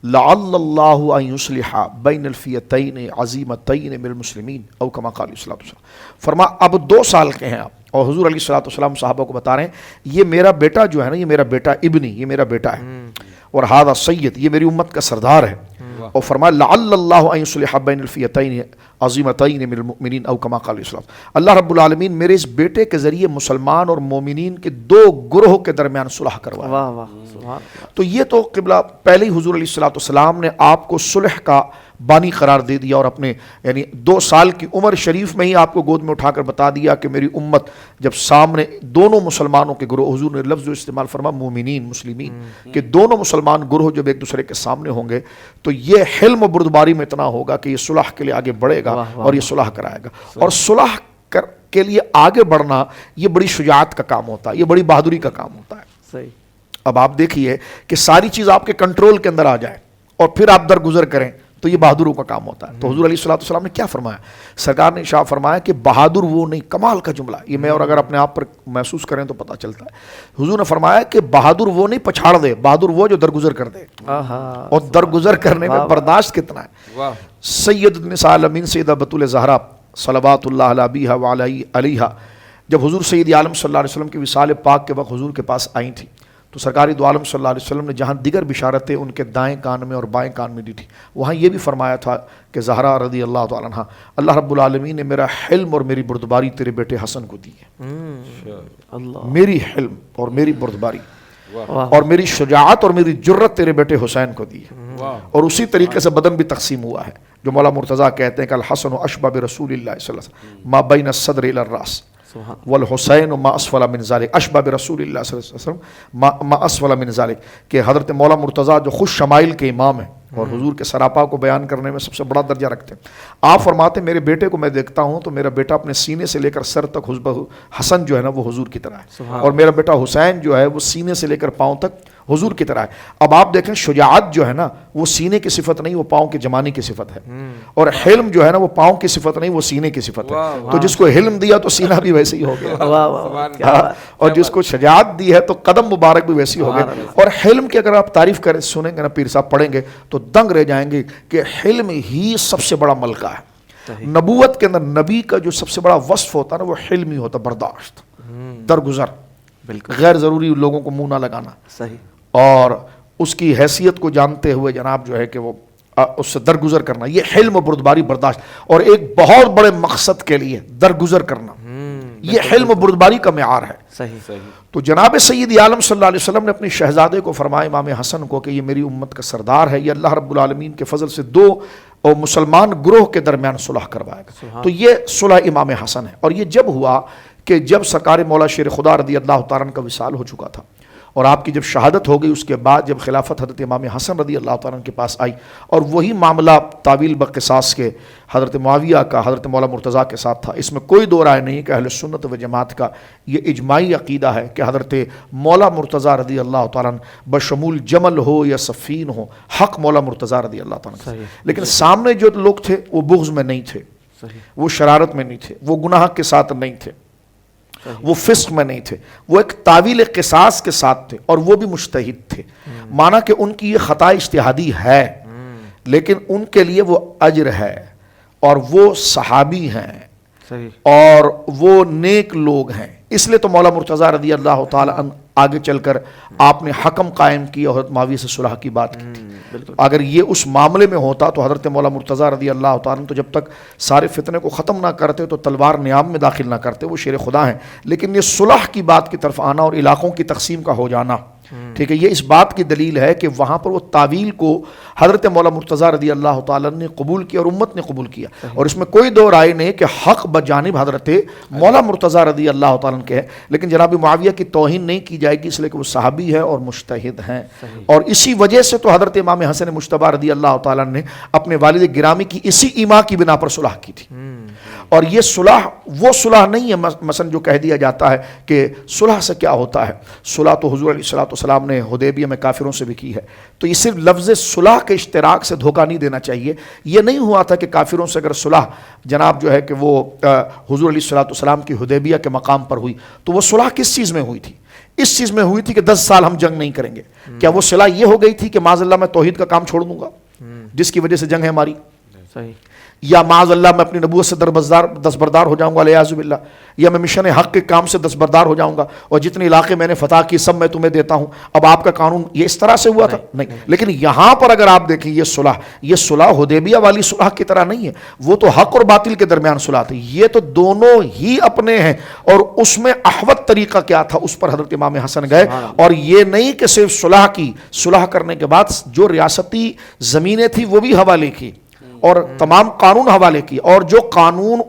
لعل اللہ ان یصلح بین الفئتین عظیمتین من المسلمین او کما قال علیہ الصلوۃ والسلام، فرما اب 2 سال کے ہیں آپ، اور حضور علیہ الصلوۃ والسلام صحابہ کو بتا رہے ہیں یہ میرا بیٹا جو ہے نا، یہ میرا بیٹا ابنی، یہ میرا بیٹا ہے، اور ھذا سید، یہ میری امت کا سردار ہے، اور فرمایا لعل اللہ ان یصلح بین الفئتین عظیمتین من المؤمنین او کما قال علیہ السلام، اللہ رب العالمین میرے اس بیٹے کے ذریعے مسلمان اور مومنین کے 2 گروہ کے درمیان صلح کروائے۔ واہ واہ، سبحان اللہ۔ تو یہ تو قبلہ پہلے ہی حضور علیہ الصلوۃ والسلام نے آپ کو صلح کا بانی قرار دے دیا، اور اپنے یعنی 2 سال کی عمر شریف میں ہی آپ کو گود میں اٹھا کر بتا دیا کہ میری امت جب سامنے دونوں مسلمانوں کے گروہ، حضور نے لفظ جو استعمال فرما مومنین مسلمین، کہ دونوں مسلمان گروہ جب ایک دوسرے کے سامنے ہوں گے تو یہ حلم و بردباری میں اتنا ہوگا کہ یہ صلح کے لیے آگے بڑھے گا اور یہ صلح کرائے گا، اور صلح کے لیے آگے بڑھنا یہ بڑی شجاعت کا کام ہوتا ہے، یہ بڑی بہادری کا کام ہوتا ہے۔ صحیح۔ اب آپ دیکھیے کہ ساری چیز آپ کے کنٹرول کے اندر آ جائے اور پھر آپ درگزر کریں تو یہ بہادروں کا کام ہوتا ہے۔ تو حضور علیہ الصلوۃ والسلام نے کیا فرمایا؟ سرکار نے ارشاد فرمایا کہ بہادر وہ نہیں، کمال کا جملہ یہ میں اور اگر اپنے آپ پر محسوس کریں تو پتہ چلتا ہے، حضور نے فرمایا کہ بہادر وہ نہیں پچھاڑ دے، بہادر وہ جو درگزر کر دے، اور درگزر کرنے میں برداشت کتنا ہے۔ سید النساء العالمین سیدہ بطول زہرا صلوات اللہ علیہ ابیہا وعلی علیہا، جب حضور سید عالم صلی اللہ علیہ وسلم کی وصال پاک کے وقت حضور کے پاس آئی تھی تو سرکار دو عالم صلی اللہ علیہ وسلم نے جہاں دیگر بشارتیں ان کے دائیں کان میں اور بائیں کان میں دی تھی، وہاں یہ بھی فرمایا تھا کہ زہرا رضی اللہ تعالیٰ عنہ، اللہ رب العالمین نے میرا حلم اور میری بردباری تیرے بیٹے حسن کو دی ہے، میری حلم اور میری بردباری اور میری شجاعت اور میری جرت تیرے بیٹے حسین کو دی ہے، اور اسی طریقے سے بدن بھی تقسیم ہوا ہے، جو مولا مرتضیٰ کہتے ہیں کہ الحسن اشبہ برسول اللہ صلی اللہ علیہ وسلم ما بین الصدر الی الراس والحسین ما اسفل من ذلک اشبہ برسول اللہ صلی اللہ علیہ وسلم ما اسفل من ذلک، کہ حضرت مولا مرتضیٰ جو خوش شمائل کے امام ہیں اور حضور کے سراپا کو بیان کرنے میں سب سے بڑا درجہ رکھتے ہیں، آپ فرماتے ہیں میرے بیٹے کو میں دیکھتا ہوں تو میرا بیٹا اپنے سینے سے لے کر سر تک حسن جو ہے نا وہ حضور کی طرح ہے، اور میرا بیٹا حسین جو ہے وہ سینے سے لے کر پاؤں تک حضور کی طرح ہے۔ اب آپ دیکھیں شجاعت جو ہے نا وہ سینے کی صفت نہیں، وہ پاؤں کی جمانی کی صفت ہے، اور حلم جو ہے نا وہ پاؤں کی صفت نہیں، وہ سینے کی صفت ہے، تو جس کو حلم دیا تو سینہ بھی ویسے ہی ہو گیا، اور جس کو شجاعت دی ہے تو قدم مبارک بھی ویسی ہو گئے۔ اور حلم کی اگر آپ تعریف کریں سنیں گے نا پیر صاحب پڑھیں گے تو دنگ رہ جائیں گے کہ حلم ہی سب سے بڑا ملکہ ہے۔ نبوت کے اندر نبی کا جو سب سے بڑا وصف ہوتا ہے نا وہ حلم ہی ہوتا، برداشت، درگزر، غیر ضروری لوگوں کو منہ نہ لگانا، اور اس کی حیثیت کو جانتے ہوئے جناب جو ہے کہ وہ اس سے درگزر کرنا، یہ حلم و بردباری برداشت، اور ایک بہت بڑے مقصد کے لیے درگزر کرنا، یہ حلم و بردباری کا معیار ہے۔ صحیح۔ تو جناب سید عالم صلی اللہ علیہ وسلم نے اپنے شہزادے کو فرمایا امام حسن کو کہ یہ میری امت کا سردار ہے، یہ اللہ رب العالمین کے فضل سے دو مسلمان گروہ کے درمیان صلح کروائے گا، تو یہ صلح امام حسن ہے۔ اور یہ جب ہوا کہ جب سرکار مولا شیر خدا رضی اللہ تعالیٰ عنہ کا وصال ہو چکا تھا اور آپ کی جب شہادت ہو گئی، اس کے بعد جب خلافت حضرت امام حسن رضی اللہ تعالیٰ عنہ کے پاس آئی، اور وہی معاملہ تعویل بقصاص کے حضرت معاویہ کا حضرت مولا مرتضیٰ کے ساتھ تھا، اس میں کوئی دو رائے نہیں کہ اہل سنت و جماعت کا یہ اجماعی عقیدہ ہے کہ حضرت مولا مرتضیٰ رضی اللہ تعالیٰ عنہ بشمول جمل ہو یا صفین ہو، حق مولا مرتضیٰ رضی اللہ تعالیٰ عنہ، لیکن سامنے جو لوگ تھے وہ بغض میں نہیں تھے، وہ شرارت میں نہیں تھے، وہ گناہ کے ساتھ نہیں تھے، وہ فسق میں نہیں تھے، وہ ایک تعویل قصاص کے ساتھ تھے، اور وہ بھی مجتہد تھے، مانا کہ ان کی یہ خطا اجتہادی ہے لیکن ان کے لیے وہ اجر ہے، اور وہ صحابی ہیں اور وہ نیک لوگ ہیں، اس لیے تو مولا مرتضیٰ رضی اللہ تعالیٰ عنہ آگے چل کر آپ نے حکم قائم کیا، حضرت معاویہ سے صلح کی بات کی تھی۔ اگر یہ اس معاملے میں ہوتا تو حضرت مولا مرتضیٰ رضی اللہ تعالیٰ عنہ تو جب تک سارے فتنے کو ختم نہ کرتے تو تلوار نیام میں داخل نہ کرتے، وہ شیر خدا ہیں، لیکن یہ صلح کی بات کی طرف آنا اور علاقوں کی تقسیم کا ہو جانا، ٹھیک ہے، یہ اس بات کی دلیل ہے کہ وہاں پر وہ تعویل کو حضرت مولا مرتضیٰ رضی اللہ تعالیٰ نے قبول کیا اور امت نے قبول کیا، اور اس میں کوئی دو رائے نہیں کہ حق بجانب حضرت مولا مرتضیٰ رضی اللہ تعالیٰ کے ہے، لیکن جناب معاویہ کی توہین نہیں کی جائے گی، اس لیے کہ وہ صحابی ہے اور مجتہد ہیں، اور اسی وجہ سے تو حضرت امام حسن مجتبی رضی اللہ تعالیٰ نے اپنے والد گرامی کی اسی ایما کی بنا پر صلح کی تھی۔ اور یہ صلح وہ صلح نہیں ہے مثلا جو کہہ دیا جاتا ہے کہ صلح سے کیا ہوتا ہے، صلح تو حضور علیہ السلام نے حدیبیہ میں کافروں سے بھی کی ہے، تو یہ صرف لفظ صلح کے اشتراک سے دھوکہ نہیں دینا چاہیے، یہ نہیں ہوا تھا کہ کافروں سے اگر صلح جناب جو ہے کہ وہ حضور علیہ السلام کی حدیبیہ کے مقام پر ہوئی تو وہ صلح کس چیز میں ہوئی تھی؟ اس چیز میں ہوئی تھی کہ 10 سال ہم جنگ نہیں کریں گے، کیا وہ صلح یہ ہو گئی تھی کہ معاذ اللہ میں توحید کا کام چھوڑ دوں گا جس کی وجہ سے جنگ ہے ہماری، یا معاذ اللہ میں اپنی نبوت سے دستبردار ہو جاؤں گا علیہ باللہ، یا میں مشن حق کے کام سے دستبردار ہو جاؤں گا اور جتنے علاقے میں نے فتح کی سب میں تمہیں دیتا ہوں، اب آپ کا قانون یہ اس طرح سے ہوا تھا؟ نہیں، لیکن یہاں پر اگر آپ دیکھیں یہ صلح حدیبیہ والی صلح کی طرح نہیں ہے، وہ تو حق اور باطل کے درمیان صلح تھی، یہ تو دونوں ہی اپنے ہیں، اور اس میں احوط طریقہ کیا تھا اس پر حضرت امام حسن گئے، اور یہ نہیں کہ صرف صلح کی، صلح کرنے کے بعد جو ریاستی زمینیں تھی وہ بھی حوالے کی اور تمام قانون حوالے کی، اور جو قانون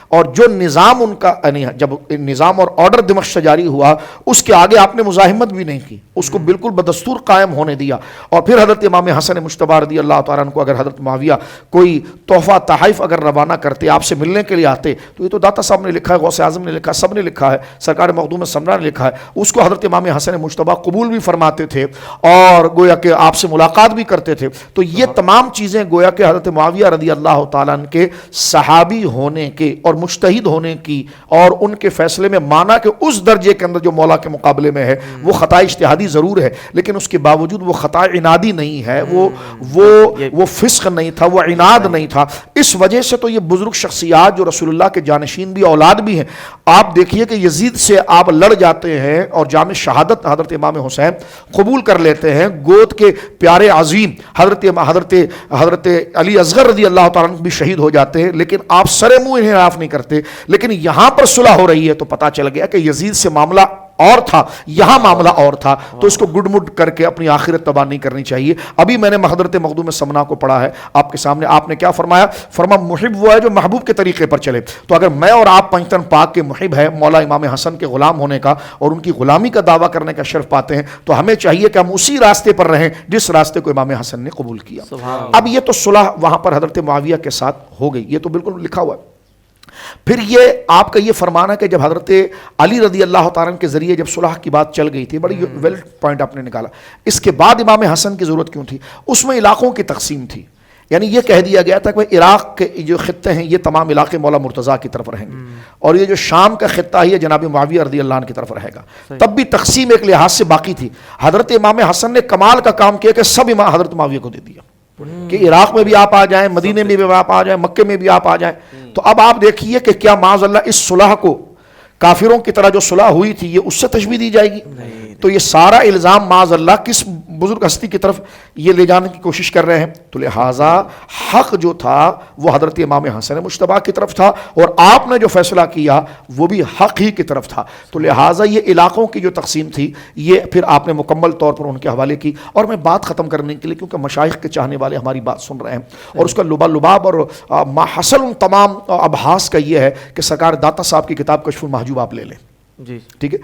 اور جو نظام ان کا یعنی جب نظام اور آرڈر دمشق سے جاری ہوا اس کے آگے آپ نے مزاحمت بھی نہیں کی، اس کو بالکل بدستور قائم ہونے دیا۔ اور پھر حضرت امام حسن مجتبی رضی اللہ تعالیٰ عنہ کو اگر حضرت معاویہ کوئی تحفہ تحائف اگر روانہ کرتے، آپ سے ملنے کے لیے آتے، تو یہ تو داتا صاحب نے لکھا ہے، غوث اعظم نے لکھا ہے، سب نے لکھا ہے، سرکار مخدوم سمرا نے لکھا ہے، اس کو حضرت امام حسن مجتبی قبول بھی فرماتے تھے اور گویا کہ آپ سے ملاقات بھی کرتے تھے۔ تو یہ تمام چیزیں گویا کہ حضرت معاویہ معاویہ رضی اللہ تعالیٰ عنہ کے صحابی ہونے کے اور مجتہد ہونے کی اور ان کے فیصلے میں مانا کہ اس درجے کے اندر جو مولا کے مقابلے میں ہے وہ خطا اجتہادی ضرور ہے، لیکن اس کے باوجود وہ خطا عنادی نہیں ہے، وہ فسق نہیں تھا، وہ عناد نہیں تھا. اس وجہ سے تو یہ بزرگ شخصیات جو رسول اللہ کے جانشین بھی اولاد بھی ہیں، آپ دیکھیے کہ یزید سے آپ لڑ جاتے ہیں اور جام شہادت حضرت امام حسین قبول کر لیتے ہیں، گود کے پیارے عظیم حضرت علی اصغر رضی اللہ تعالیٰ عنہ بھی شہید ہو جاتے ہیں، لیکن آپ سر منہ انحراف نہیں کرتے. لیکن یہاں پر صلح ہو رہی ہے تو پتہ چل گیا کہ یزید سے معاملہ اور تھا، یہاں معاملہ اور تھا، تو اس کو گڈ مڈ کر کے اپنی آخرت تباہ نہیں کرنی چاہیے. ابھی میں نے حضرت مخدوم سمنا کو پڑھا ہے آپ کے سامنے، آپ نے کیا فرمایا؟ محب وہ ہے جو محبوب کے طریقے پر چلے. تو اگر میں اور آپ پنجتن پاک کے محب ہے، مولا امام حسن کے غلام ہونے کا اور ان کی غلامی کا دعویٰ کرنے کا شرف پاتے ہیں، تو ہمیں چاہیے کہ ہم اسی راستے پر رہیں جس راستے کو امام حسن نے قبول کیا. اب یہ تو صلح وہاں پر حضرت معاویہ کے ساتھ ہو گئی، یہ تو بالکل لکھا ہوا ہے. پھر یہ آپ کا یہ فرمان ہے کہ جب حضرت علی رضی اللہ تعالیٰ کے ذریعے جب صلح کی بات چل گئی تھی، بڑی ویل پوائنٹ آپ نے نکالا، اس کے بعد امام حسن کی ضرورت کیوں تھی؟ اس میں علاقوں کی تقسیم تھی. یعنی یہ کہہ دیا گیا تھا کہ عراق کے جو خطے ہیں یہ تمام علاقے مولا مرتضیٰ کی طرف رہیں گے، اور یہ جو شام کا خطہ ہے یہ جناب معاویہ رضی اللہ عنہ کی طرف رہے گا. تب بھی تقسیم ایک لحاظ سے باقی تھی. حضرت امام حسن نے کمال کا کام کیا کہ سب حضرت معاویہ کو دے دیا کہ عراق میں بھی آپ آ جائیں، مدینے میں بھی آپ آ جائیں، مکے میں بھی آپ آ جائیں. تو اب آپ دیکھیے کہ کیا معاذ اللہ اس صلح کو کافروں کی طرح جو صلح ہوئی تھی یہ اس سے تشبیہ دی جائے گی؟ تو یہ سارا الزام معاذ اللہ کس بزرگ ہستی کی طرف یہ لے جانے کی کوشش کر رہے ہیں. تو لہٰذا حق جو تھا وہ حضرت امام حسن مجتبیٰ کی طرف تھا، اور آپ نے جو فیصلہ کیا وہ بھی حق ہی کی طرف تھا. تو لہٰذا یہ علاقوں کی جو تقسیم تھی یہ پھر آپ نے مکمل طور پر ان کے حوالے کی. اور میں بات ختم کرنے کے لیے، کیونکہ مشائخ کے چاہنے والے ہماری بات سن رہے ہیں اور اس کا لباب اور ما حصل ان تمام ابحاث کا یہ ہے کہ سرکار داتا صاحب کی کتاب کشف المحجوب آپ لے لیں. جی ٹھیک ہے.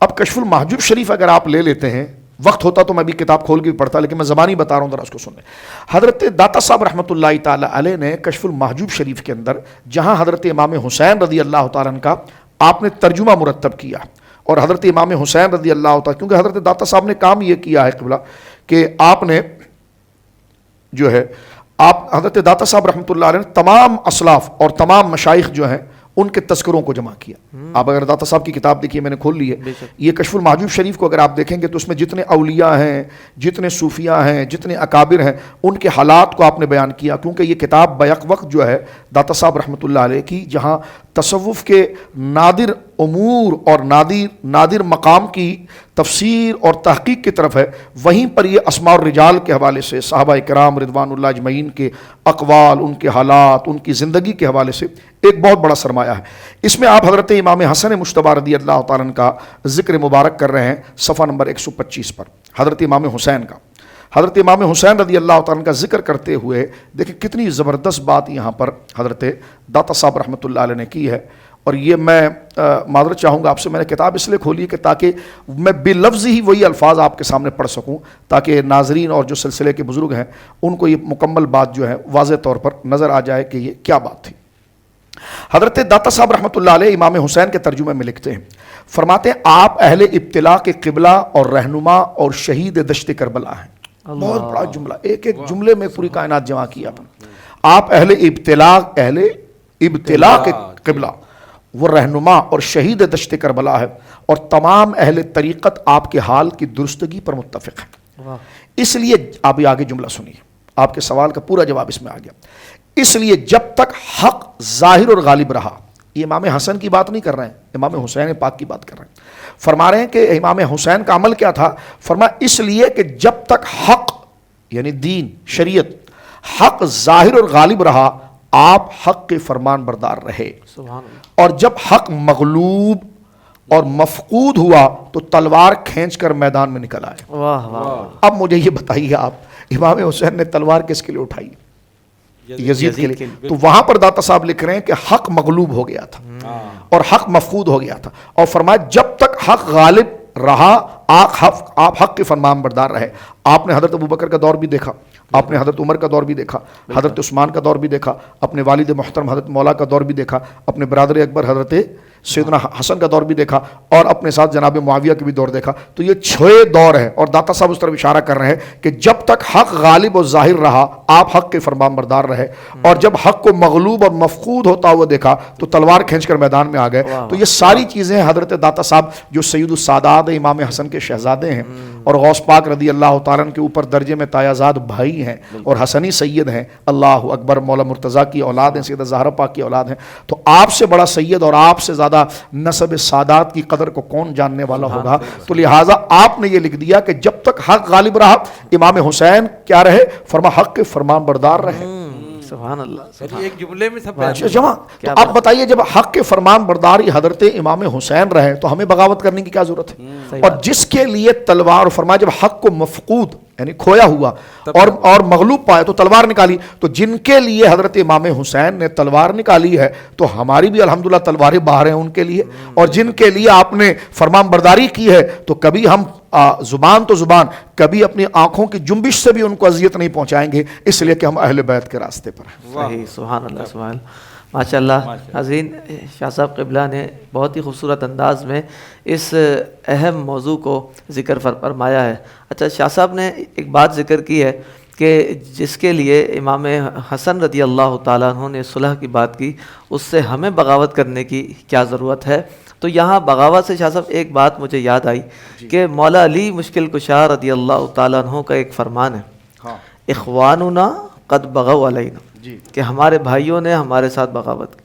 اب کشف المحجوب شریف اگر آپ لے لیتے ہیں، وقت ہوتا تو میں بھی کتاب کھول کے بھی پڑھتا، لیکن میں زبانی بتا رہا ہوں، ذرا اس کو سنیں. حضرت داتا صاحب رحمۃ اللہ تعالی علیہ نے کشف المحجوب شریف کے اندر جہاں حضرت امام حسین رضی اللہ تعالیٰ عنہ کا آپ نے ترجمہ مرتب کیا، اور حضرت امام حسین رضی اللہ تعالیٰ، کیونکہ حضرت داتا صاحب نے کام یہ کیا ہے قبلہ کہ آپ نے جو ہے آپ حضرت داتا صاحب رحمۃ اللہ علیہ نے تمام اسلاف اور تمام مشائخ جو ہیں ان کے تذکروں کو جمع کیا. آپ اگر داتا صاحب کی کتاب دیکھیے، میں نے کھول لی ہے، یہ کشف المحجوب شریف کو اگر آپ دیکھیں گے تو اس میں جتنے اولیاء ہیں، جتنے صوفیاء ہیں، جتنے اکابر ہیں، ان کے حالات کو آپ نے بیان کیا. کیونکہ یہ کتاب بیک وقت جو ہے داتا صاحب رحمۃ اللہ علیہ کی، جہاں تصوف کے نادر امور اور نادر مقام کی تفسیر اور تحقیق کی طرف ہے، وہیں پر یہ اسماء الرجال کے حوالے سے صحابہ کرام رضوان اللہ اجمعین کے اقوال، ان کے حالات، ان کی زندگی کے حوالے سے ایک بہت بڑا سرمایہ ہے. اس میں آپ حضرت امام حسن مجتبیٰ رضی اللہ تعالیٰ عنہ کا ذکر مبارک کر رہے ہیں صفحہ نمبر 125 پر. حضرت امام حسین رضی اللہ تعالیٰ عنہ کا ذکر کرتے ہوئے دیکھیں کتنی زبردست بات یہاں پر حضرت داتا صاحب رحمۃ اللہ علیہ نے کی ہے. اور یہ میں معذرت چاہوں گا آپ سے، میں نے کتاب اس لیے کھولی کہ تاکہ میں بلفظ ہی وہی الفاظ آپ کے سامنے پڑھ سکوں، تاکہ ناظرین اور جو سلسلے کے بزرگ ہیں ان کو یہ مکمل بات جو ہے واضح طور پر نظر آ جائے کہ یہ کیا بات تھی. حضرت داتا صاحب رحمۃ اللہ علیہ امام حسین کے ترجمے میں لکھتے ہیں، فرماتے ہیں آپ اہل ابتلا کے قبلہ اور رہنما اور شہید دشت کربلا ہیں. بہت بڑا جملہ، ایک جملے میں پوری کائنات جمع کیا. آپ اہل ابتلا کے قبلہ، وہ رہنما اور شہید دشت کربلا ہے، اور تمام اہل طریقت آپ کے حال کی درستگی پر متفق ہیں. اس لیے آپ یہ آگے جملہ سنیے، آپ کے سوال کا پورا جواب اس میں آ گیا. اس لیے جب تک حق ظاہر اور غالب رہا، یہ امام حسن کی بات نہیں کر رہے ہیں، امام حسین پاک کی بات کر رہے ہیں. فرما رہے ہیں کہ امام حسین کا عمل کیا تھا؟ فرمایا اس لیے کہ جب تک حق یعنی دین شریعت حق ظاہر اور غالب رہا، آپ حق کے فرمان بردار رہے. اور جب حق مغلوب اور مفقود ہوا تو تلوار کھینچ کر میدان میں نکل آئے. اب مجھے یہ بتائیے، آپ امام حسین نے تلوار کس کے لیے اٹھائی؟ یزید کے لیے. تو وہاں پر داتا صاحب لکھ رہے ہیں کہ حق مغلوب ہو گیا تھا اور حق مفقود ہو گیا تھا، اور فرمایا جب تک حق غالب رہا آپ حق کے فرمان بردار رہے. آپ نے حضرت ابوبکر کا دور بھی دیکھا، آپ نے حضرت عمر کا دور بھی دیکھا، حضرت عثمان کا دور بھی دیکھا، اپنے والد محترم حضرت مولا کا دور بھی دیکھا، اپنے برادر اکبر حضرت سیدنا حسن کا دور بھی دیکھا اور اپنے ساتھ جناب معاویہ کے بھی دور دیکھا. تو یہ 6 دور ہے اور داتا صاحب اس طرف اشارہ کر رہے ہیں کہ جب تک حق غالب و ظاہر رہا آپ حق کے فرمان بردار رہے, اور جب حق کو مغلوب اور مفقود ہوتا ہوا دیکھا تو تلوار کھینچ کر میدان میں آ گئے. تو یہ ساری چیزیں حضرت داتا صاحب جو سید السادات امام حسن کے شہزادے ہیں اور غوث پاک رضی اللہ تعالیٰ عنہ کے اوپر درجے میں تایازاد بھائی ہیں اور حسنی سید ہیں, اللہ اکبر, مولا مرتضیٰ کی اولاد ہیں, سیدہ زہرا پاک کی اولاد ہیں. تو آپ سے بڑا سید اور آپ سے زیادہ نسب سادات کی قدر کو کون جاننے والا ہوگا. تو لہٰذا آپ نے یہ لکھ دیا کہ جب تک حق غالب رہا امام حسین کیا رہے, فرما حق کے فرمان بردار رہے. سبحان اللہ. ایک جملے میں سب جمع. تو آپ بتائیے جب حق کے فرمان برداری حضرت امام حسین رہے تو ہمیں بغاوت کرنے کی کیا ضرورت ہے؟ اور جس کے لیے تلوار, فرمایا جب حق کو مفقود یعنی کھویا ہوا اور مغلوب پایا تو تلوار نکالی. تو جن کے لیے حضرت امام حسین نے تلوار نکالی ہے تو ہماری بھی الحمدللہ تلواریں باہر ہیں ان کے لیے, اور جن کے لیے آپ نے فرمان برداری کی ہے تو کبھی ہم زبان تو زبان, کبھی اپنی آنکھوں کی جنبش سے بھی ان کو اذیت نہیں پہنچائیں گے, اس لیے کہ ہم اہل بیت کے راستے پر ہیں. صحیح, سبحان اللہ, سبحان اللہ, ماشاء اللہ. عظیم شاہ صاحب قبلہ نے بہت ہی خوبصورت انداز میں اس اہم موضوع کو ذکر فرمایا ہے. اچھا, شاہ صاحب نے ایک بات ذکر کی ہے کہ جس کے لیے امام حسن رضی اللہ تعالیٰ عنہ نے صلح کی بات کی, اس سے ہمیں بغاوت کرنے کی کیا ضرورت ہے. تو یہاں بغاوت سے شاہ صاحب ایک بات مجھے یاد آئی کہ مولا علی مشکل کشا رضی اللہ تعالیٰ عنہ کا ایک فرمان ہے, اخواننا قد بغوا علینا, کہ ہمارے بھائیوں نے ہمارے ساتھ بغاوت کی.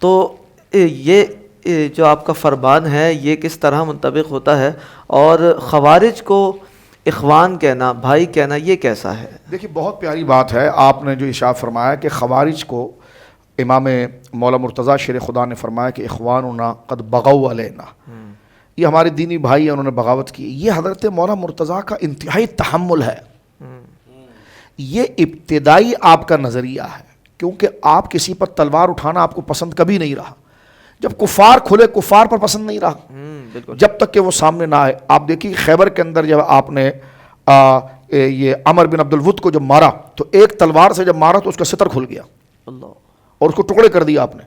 تو یہ جو آپ کا فرمان ہے یہ کس طرح منطبق ہوتا ہے, اور خوارج کو اخوان کہنا, بھائی کہنا, یہ کیسا ہے؟ دیکھیے بہت پیاری بات ہے آپ نے جو ارشاد فرمایا کہ خوارج کو امام مولا مرتضیٰ شیر خدا نے فرمایا کہ اخواننا قد بغوا علینا, یہ ہمارے دینی بھائی ہیں, انہوں نے بغاوت کی. یہ حضرت مولا مرتضیٰ کا انتہائی تحمل ہے, یہ ابتدائی آپ کا نظریہ ہے, کیونکہ آپ کسی پر تلوار اٹھانا آپ کو پسند کبھی نہیں رہا. جب کفار کھلے کفار پر پسند نہیں رہا جب تک کہ وہ سامنے نہ آئے. آپ دیکھیے خیبر کے اندر جب آپ نے یہ عمر بن عبد الود کو جب مارا تو ایک تلوار سے جب مارا تو اس کا ستر کھل گیا اور اس کو ٹکڑے کر دیا آپ نے,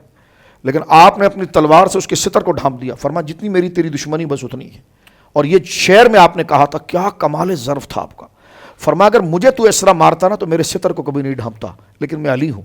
لیکن آپ نے اپنی تلوار سے اس کے ستر کو ڈھانپ دیا. فرمایا جتنی میری تیری دشمنی بس اتنی ہے. اور یہ شعر میں آپ نے کہا تھا, کیا کمال ظرف تھا آپ کا. فرمایا اگر مجھے تو اس طرح مارتا نا تو میرے ستر کو کبھی نہیں ڈھانپتا, لیکن میں علی ہوں,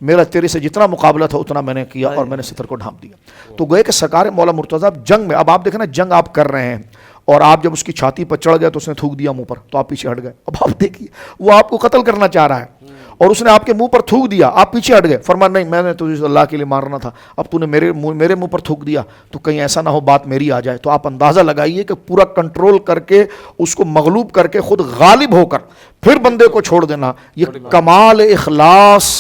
میرا تیرے سے جتنا مقابلہ تھا اتنا میں نے کیا اور میں نے ستر کو ڈھانپ دیا. تو گوئے کہ سرکار مولا مرتضیٰ جنگ میں, اب آپ دیکھیں نا جنگ آپ کر رہے ہیں اور آپ جب اس کی چھاتی پر چڑھ گئے تو اس نے تھوک دیا منہ پر, تو آپ پیچھے ہٹ گئے. اب آپ دیکھیے وہ آپ کو قتل کرنا چاہ رہا ہے اور اس نے آپ کے منہ پر تھوک دیا, آپ پیچھے ہٹ گئے. فرمایا نہیں, میں نے تجھے اللہ کے لیے مارنا تھا, اب تو نے میرے منہ پر تھوک دیا تو کہیں ایسا نہ ہو بات میری آ جائے. تو آپ اندازہ لگائیے کہ پورا کنٹرول کر کے اس کو مغلوب کر کے خود غالب ہو کر پھر بندے کو چھوڑ دینا, یہ کمال اخلاص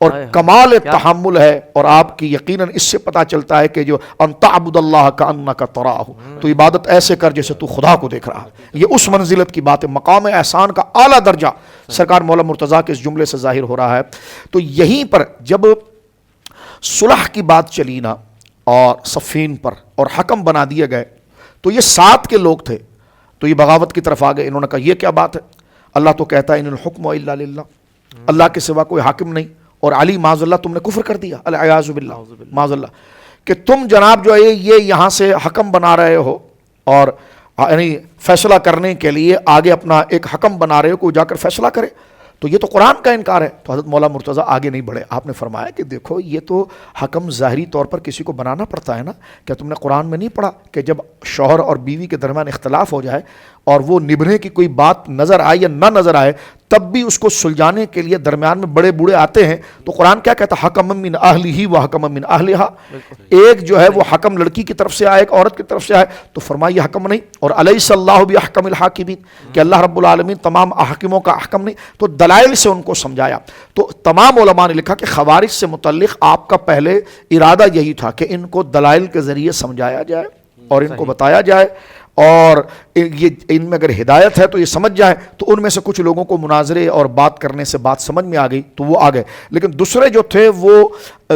اور کمال تحمل ہے. اور آپ کی یقیناً اس سے پتہ چلتا ہے کہ جو ان تعبد اللہ کأنک تراہ, تو عبادت ایسے کر جیسے تو خدا کو دیکھ رہا ہے. یہ اس منزلت کی بات ہے, مقام احسان کا اعلیٰ درجہ سرکار مولا مرتضیٰ کے اس جملے سے ظاہر ہو رہا ہے. تو یہیں پر جب صلح کی بات چلی نا اور صفین پر اور حکم بنا دیے گئے تو یہ 7 کے لوگ تھے, تو یہ بغاوت کی طرف آ گئے. انہوں نے کہا یہ کیا بات ہے, اللہ تو کہتا ہے ان الحکم الا للہ, اللہ کے سوا کوئی حاکم نہیں. اور علی معاذ اللہ تم نے کفر کر دیا, الیاذ باللہ, معاذ اللہ, کہ تم جناب جو ہے یہ یہاں سے حکم بنا رہے ہو اور یعنی فیصلہ کرنے کے لیے آگے اپنا ایک حکم بنا رہے ہو, کوئی جا کر فیصلہ کرے, تو یہ تو قرآن کا انکار ہے. تو حضرت مولا مرتضیٰ آگے نہیں بڑھے, آپ نے فرمایا کہ دیکھو یہ تو حکم ظاہری طور پر کسی کو بنانا پڑتا ہے نا, کیا تم نے قرآن میں نہیں پڑھا کہ جب شوہر اور بیوی کے درمیان اختلاف ہو جائے اور وہ نبھنے کی کوئی بات نظر آئے یا نہ نظر آئے تب بھی اس کو سلجھانے کے لیے درمیان میں بڑے بوڑھے آتے ہیں, تو قرآن کیا کہتا ہے, حکم من اہلہ و حکم من اہلہا, ایک جو ہے وہ حکم لڑکی کی طرف سے آئے ایک عورت کی طرف سے آئے, تو فرمایا یہ حکم نہیں. اور الیس اللہ باحکم الحاکمین, کہ اللہ رب العالمین تمام حاکموں کا حکم نہیں. تو دلائل سے ان کو سمجھایا. تو تمام علماء نے لکھا کہ خوارج سے متعلق آپ کا پہلے ارادہ یہی تھا کہ ان کو دلائل کے ذریعے سمجھایا جائے اور ان کو بتایا جائے, اور یہ ان میں اگر ہدایت ہے تو یہ سمجھ جائیں. تو ان میں سے کچھ لوگوں کو مناظرے اور بات کرنے سے بات سمجھ میں آ گئی تو وہ آ گئے, لیکن دوسرے جو تھے وہ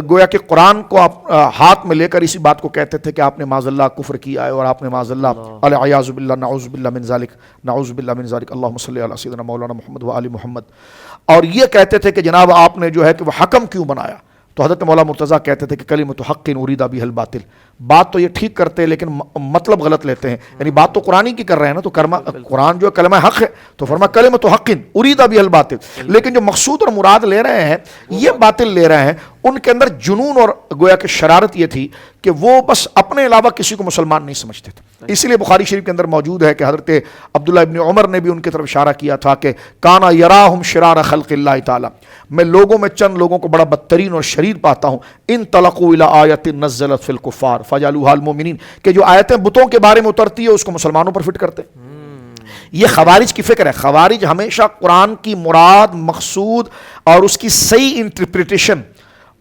گویا کہ قرآن کو آپ ہاتھ میں لے کر اسی بات کو کہتے تھے کہ آپ نے معاذ اللہ کفر کیا ہے اور آپ نے معاذ اللہ الیاذ باللہ نعوذ باللہ من ذالک, نعوذ باللہ من ذالک, اللہم صلی علی سیدنا مولانا محمد و آل محمد. اور یہ کہتے تھے کہ جناب آپ نے جو ہے کہ وہ حکم کیوں بنایا, تو حضرت مولا مرتضیٰ کہتے تھے کہ کلمۃ حق اریدا بہا الباطل، بات تو یہ ٹھیک کرتے ہیں لیکن مطلب غلط لیتے ہیں، یعنی بات تو قرآن کی کر رہے ہیں نا، تو قرآن جو کلمہ حق ہے تو فرما کلمۃ حق اریدا بہا الباطل، لیکن جو مقصود اور مراد لے رہے ہیں یہ باطل لے رہے ہیں. ان کے اندر جنون اور گویا کہ شرارت یہ تھی کہ وہ بس اپنے علاوہ کسی کو مسلمان نہیں سمجھتے تھے. اسی لیے بخاری شریف کے اندر موجود ہے کہ حضرت عبداللہ ابن عمر نے بھی ان کی طرف اشارہ کیا تھا کہ کانا یراہم شرار خلق اللہ تعالی، میں لوگوں میں چند لوگوں کو بڑا بدترین اور شریر پاتا ہوں. ان تلقوا الی آیت نزلت فی الکفار فجعلوها المؤمنین، کہ جو آیتیں بتوں کے بارے میں اترتی ہے اس کو مسلمانوں پر فٹ کرتے. یہ خوارج کی فکر ہے. خوارج ہمیشہ قرآن کی مراد، مقصود اور اس کی صحیح انٹرپریٹیشن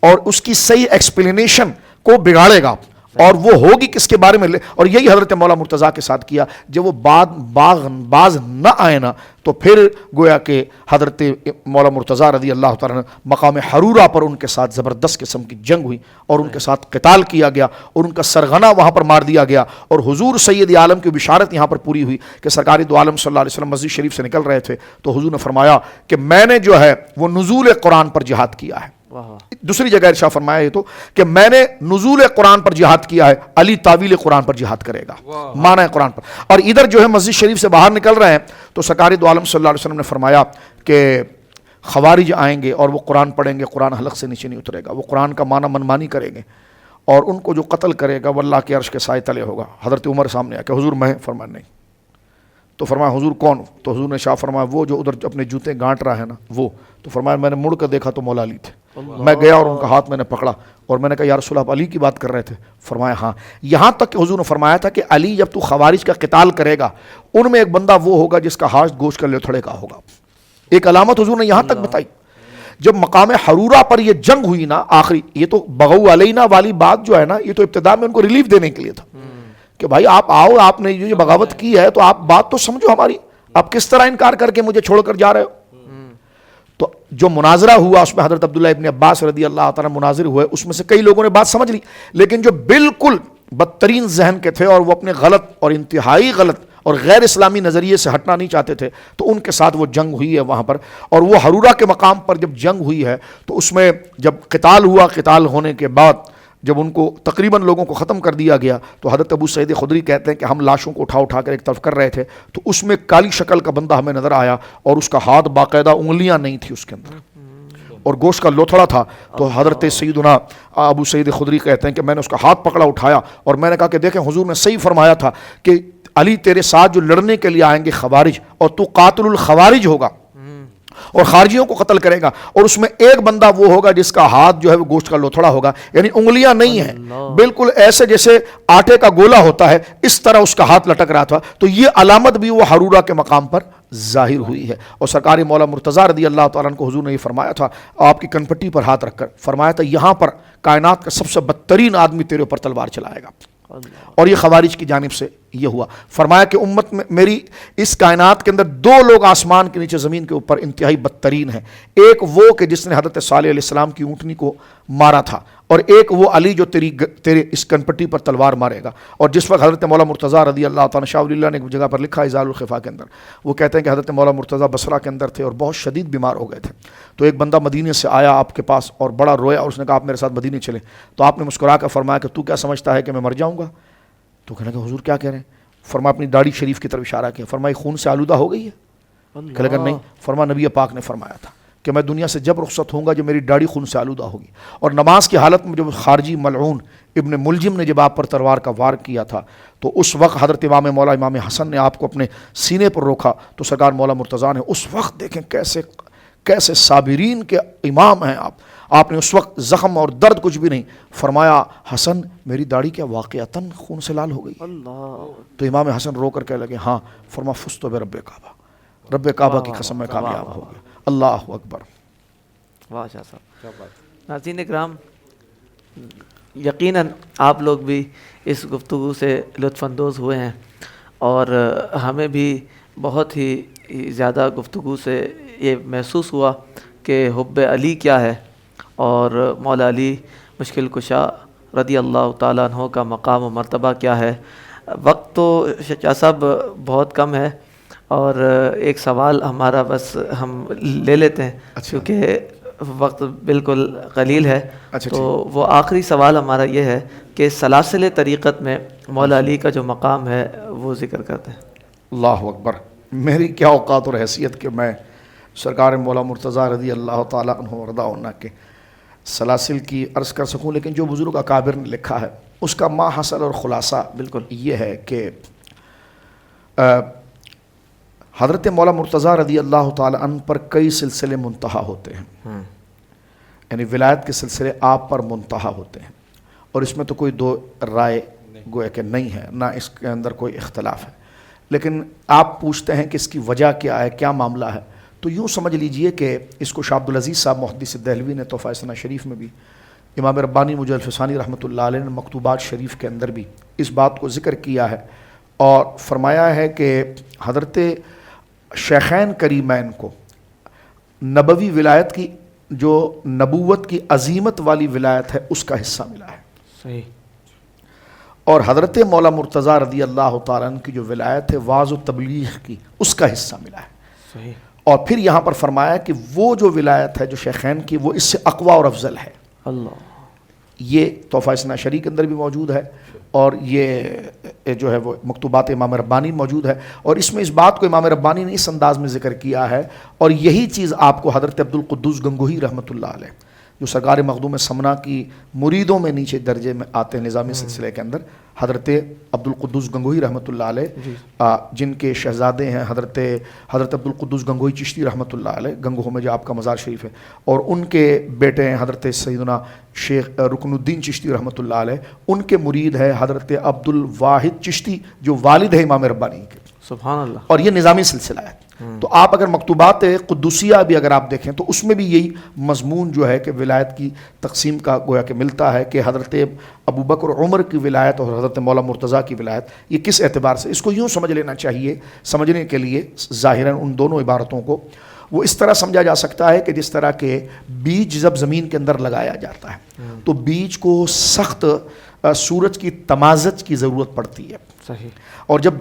اور اس کی صحیح ایکسپلینیشن کو بگاڑے گا، اور وہ ہوگی کس کے بارے میں اور یہی حضرت مولا مرتضیٰ کے ساتھ کیا. جب وہ باز نہ آئے نا تو پھر گویا کہ حضرت مولا مرتضیٰ رضی اللہ تعالیٰ نے مقام حرورہ پر ان کے ساتھ زبردست قسم کی جنگ ہوئی اور ان کے ساتھ قتال کیا گیا اور ان کا سرغنہ وہاں پر مار دیا گیا. اور حضور سید عالم کی بشارت یہاں پر پوری ہوئی کہ سرکار دو عالم صلی اللہ علیہ وسلم مسجد شریف سے نکل رہے تھے تو حضور نے فرمایا کہ میں نے جو ہے وہ نزول قرآن پر جہاد کیا ہے. دوسری جگہ ارشاد فرمایا یہ تو کہ میں نے نزول قرآن پر جہاد کیا ہے، علی تعویل قرآن پر جہاد کرے گا، معنی قرآن پر. اور ادھر جو ہے مسجد شریف سے باہر نکل رہے ہیں تو سرکار دو عالم صلی اللہ علیہ وسلم نے فرمایا کہ خوارج آئیں گے اور وہ قرآن پڑھیں گے، قرآن حلق سے نیچے نہیں اترے گا، وہ قرآن کا معنی منمانی کریں گے اور ان کو جو قتل کرے گا وہ اللہ کے عرش کے سائے تلے ہوگا. حضرت عمر سامنے آ کہ حضور میں، فرمایا نہیں. تو فرمایا حضور کون؟ تو حضور نے شاہ فرمایا وہ جو ادھر اپنے جوتے گانٹ رہا ہے نا وہ. تو فرمایا میں نے مڑ کر دیکھا تو مولا علی تھے. میں گیا اور ان کا ہاتھ میں نے پکڑا اور میں نے کہا یا رسول اللہ، علی کی بات کر رہے تھے؟ فرمایا ہاں. یہاں تک کہ حضور نے فرمایا تھا کہ علی جب تو خوارج کا قتال کرے گا ان میں ایک بندہ وہ ہوگا جس کا ہاتھ گوشت کا لتھڑے کا ہوگا. ایک علامت حضور نے یہاں تک بتائی. جب مقام حرورہ پر یہ جنگ ہوئی نا آخری، یہ تو بغو علینا والی بات جو ہے نا یہ تو ابتدا میں ان کو ریلیف دینے کے لیے تھا کہ بھائی آپ آؤ، آپ نے یہ بغاوت کی ہے تو آپ بات تو سمجھو ہماری، آپ کس طرح انکار کر کے مجھے چھوڑ کر جا رہے ہو. تو جو مناظرہ ہوا اس میں حضرت عبداللہ ابن عباس رضی اللہ تعالیٰ مناظر ہوئے، اس میں سے کئی لوگوں نے بات سمجھ لی، لیکن جو بالکل بدترین ذہن کے تھے اور وہ اپنے غلط اور انتہائی غلط اور غیر اسلامی نظریے سے ہٹنا نہیں چاہتے تھے تو ان کے ساتھ وہ جنگ ہوئی ہے وہاں پر. اور وہ حرورہ کے مقام پر جب جنگ ہوئی ہے تو اس میں جب قتال ہوا، قتال ہونے کے بعد جب ان کو تقریباً لوگوں کو ختم کر دیا گیا تو حضرت ابو سعید خدری کہتے ہیں کہ ہم لاشوں کو اٹھا کر ایک طرف کر رہے تھے تو اس میں کالی شکل کا بندہ ہمیں نظر آیا اور اس کا ہاتھ باقاعدہ انگلیاں نہیں تھی اس کے اندر اور گوشت کا لوتھڑا تھا. تو حضرت سیدنا ابو سعید خدری کہتے ہیں کہ میں نے اس کا ہاتھ پکڑا، اٹھایا اور میں نے کہا کہ دیکھیں حضور نے صحیح فرمایا تھا کہ علی تیرے ساتھ جو لڑنے کے لیے آئیں گے خوارج اور تو قاتل الخوارج ہوگا اور خارجیوں کو قتل کرے گا، اور اس میں ایک بندہ وہ ہوگا جس کا ہاتھ جو ہے وہ گوشت کا لوتھڑا ہوگا، یعنی انگلیاں نہیں ہیں، بالکل ایسے جیسے آٹے کا گولا ہوتا ہے اس طرح اس کا ہاتھ لٹک رہا تھا. تو یہ علامت بھی وہ حرورہ کے مقام پر ظاہر ہوئی ہے. اور سرکار مولا مرتضیٰ رضی اللہ تعالیٰ عنہ کو حضور نے یہ فرمایا تھا آپ کی کنپٹی پر ہاتھ رکھ کر، فرمایا تھا یہاں پر کائنات کا سب سے بدترین آدمی تیرے اوپر تلوار چلائے گا. اور یہ خوارج کی جانب سے یہ ہوا. فرمایا کہ امت میں میری اس کائنات کے اندر دو لوگ آسمان کے نیچے زمین کے اوپر انتہائی بدترین ہیں، ایک وہ کہ جس نے حضرت صالح علیہ السلام کی اونٹنی کو مارا تھا اور ایک وہ علی جو تیرے اس کنپٹی پر تلوار مارے گا. اور جس وقت حضرت مولا مرتضیٰ رضی اللہ تعالیٰ شاہ ولی اللہ نے ایک جگہ پر لکھا ازال الخفا کے اندر، وہ کہتے ہیں کہ حضرت مولا مرتضیٰ بصرہ کے اندر تھے اور بہت شدید بیمار ہو گئے تھے. تو ایک بندہ مدینے سے آیا آپ کے پاس اور بڑا رویا اور اس نے کہا آپ میرے ساتھ مدینے چلیں. تو آپ نے مسکرا کر فرمایا کہ تو کیا سمجھتا ہے کہ میں مر جاؤں گا؟ تو کہنے لگا حضور کیا کہہ رہے ہیں؟ فرمایا اپنی داڑھی شریف کی طرف اشارہ کیا، فرمایا خون سے آلودہ ہو گئی ہے؟ کہنے لگا نہیں. فرمایا نبی پاک نے فرمایا تھا کہ میں دنیا سے جب رخصت ہوں گا جو میری داڑھی خون سے آلودہ ہوگی. اور نماز کی حالت میں جب خارجی ملعون ابن ملجم نے جب آپ پر تلوار کا وار کیا تھا تو اس وقت حضرت امام حسن نے آپ کو اپنے سینے پر روکا تو سرکار مولا مرتضیٰ نے اس وقت دیکھیں کیسے صابرین کے امام ہیں آپ نے اس وقت زخم اور درد کچھ بھی نہیں، فرمایا حسن میری داڑھی کیا واقعتاً خون سے لال ہو گئی؟ تو امام حسن رو کر کہنے لگے ہاں. فرما فزت برب کعبہ، رب کعبہ کی قسم میں کامیاب ہو گیا. اللہ اکبر. واہ شاہ صاحب. ناظرین اکرام، یقیناً آپ لوگ بھی اس گفتگو سے لطف اندوز ہوئے ہیں اور ہمیں بھی بہت ہی زیادہ گفتگو سے یہ محسوس ہوا کہ حب علی کیا ہے اور مولا علی مشکل کشا رضی اللہ تعالیٰ عنہ کا مقام و مرتبہ کیا ہے. وقت تو شاہ صاحب بہت کم ہے اور ایک سوال ہمارا بس ہم لے لیتے ہیں کیونکہ وقت بالکل قلیل ہے، اچھا تو وہ آخری سوال ہمارا یہ ہے کہ سلاسل طریقت میں مولا علی کا جو مقام ہے وہ ذکر کرتے ہیں۔ اللہ اکبر، میری کیا اوقات اور حیثیت کہ میں سرکار مولا مرتضیٰ رضی اللہ تعالیٰ عنہ وارضاہ عنہ کے سلاسل کی عرض کر سکوں، لیکن جو بزرگ اکابر نے لکھا ہے اس کا ما حاصل اور خلاصہ بالکل یہ ہے کہ حضرت مولا مرتضیٰ رضی اللہ تعالیٰ عنہ پر کئی سلسلے منتہا ہوتے ہیں، یعنی ولایت کے سلسلے آپ پر منتہا ہوتے ہیں، اور اس میں تو کوئی دو رائے گویا کہ نہیں ہے، نہ اس کے اندر کوئی اختلاف ہے۔ لیکن آپ پوچھتے ہیں کہ اس کی وجہ کیا ہے، کیا معاملہ ہے، تو یوں سمجھ لیجئے کہ اس کو شاہ عبدالعزیز صاحب محدث دہلوی نے تحفہ ثنا شریف میں بھی، امام ربانی مجد الفسانی رحمۃ اللہ علیہ نے مکتوبات شریف کے اندر بھی اس بات کو ذکر کیا ہے، اور فرمایا ہے کہ حضرت شیخین کریمین کو نبوی ولایت کی جو نبوت کی عظیمت والی ولایت ہے اس کا حصہ ملا ہے، صحیح، اور حضرت مولا مرتضیٰ رضی اللہ تعالیٰ عنہ کی جو ولایت ہے واعظ و تبلیغ کی اس کا حصہ ملا ہے، صحیح، اور پھر یہاں پر فرمایا کہ وہ جو ولایت ہے جو شیخین کی وہ اس سے اقوی اور افضل ہے۔ اللہ، یہ تحفہ ثنا شریف کے اندر بھی موجود ہے، اور یہ جو ہے وہ مکتوبات امام ربانی موجود ہے، اور اس میں اس بات کو امام ربانی نے اس انداز میں ذکر کیا ہے، اور یہی چیز آپ کو حضرت عبدالقدوس گنگوہی رحمۃ اللہ علیہ جو سرکار مخدوم سمنا کی مریدوں میں نیچے درجے میں آتے ہیں نظامی سلسلے کے اندر، حضرت عبدالقدوس گنگوہی رحمۃ اللہ علیہ جن کے شہزادے ہیں حضرت عبدالقدوس گنگوہی چشتی رحمۃ اللہ علیہ، گنگوہ میں جو آپ کا مزار شریف ہے، اور ان کے بیٹے ہیں حضرت سیدنا شیخ رکن الدین چشتی رحمۃ اللہ علیہ، ان کے مرید ہے حضرت عبد الواحد چشتی جو والد ہے امام ربانی کے، سبحان اللہ، اور یہ نظامی سلسلہ ہے۔ تو آپ اگر مکتوبات قدوسیہ بھی اگر آپ دیکھیں تو اس میں بھی یہی مضمون جو ہے کہ ولایت کی تقسیم کا گویا کہ ملتا ہے کہ حضرت ابوبکر عمر کی ولایت اور حضرت مولا مرتضیٰ کی ولایت یہ کس اعتبار سے، اس کو یوں سمجھ لینا چاہیے، سمجھنے کے لیے ظاہراً ان دونوں عبارتوں کو وہ اس طرح سمجھا جا سکتا ہے کہ جس طرح کہ بیج جب زمین کے اندر لگایا جاتا ہے تو بیج کو سخت سورج کی تمازج کی ضرورت پڑتی ہے، صحیح، اور جب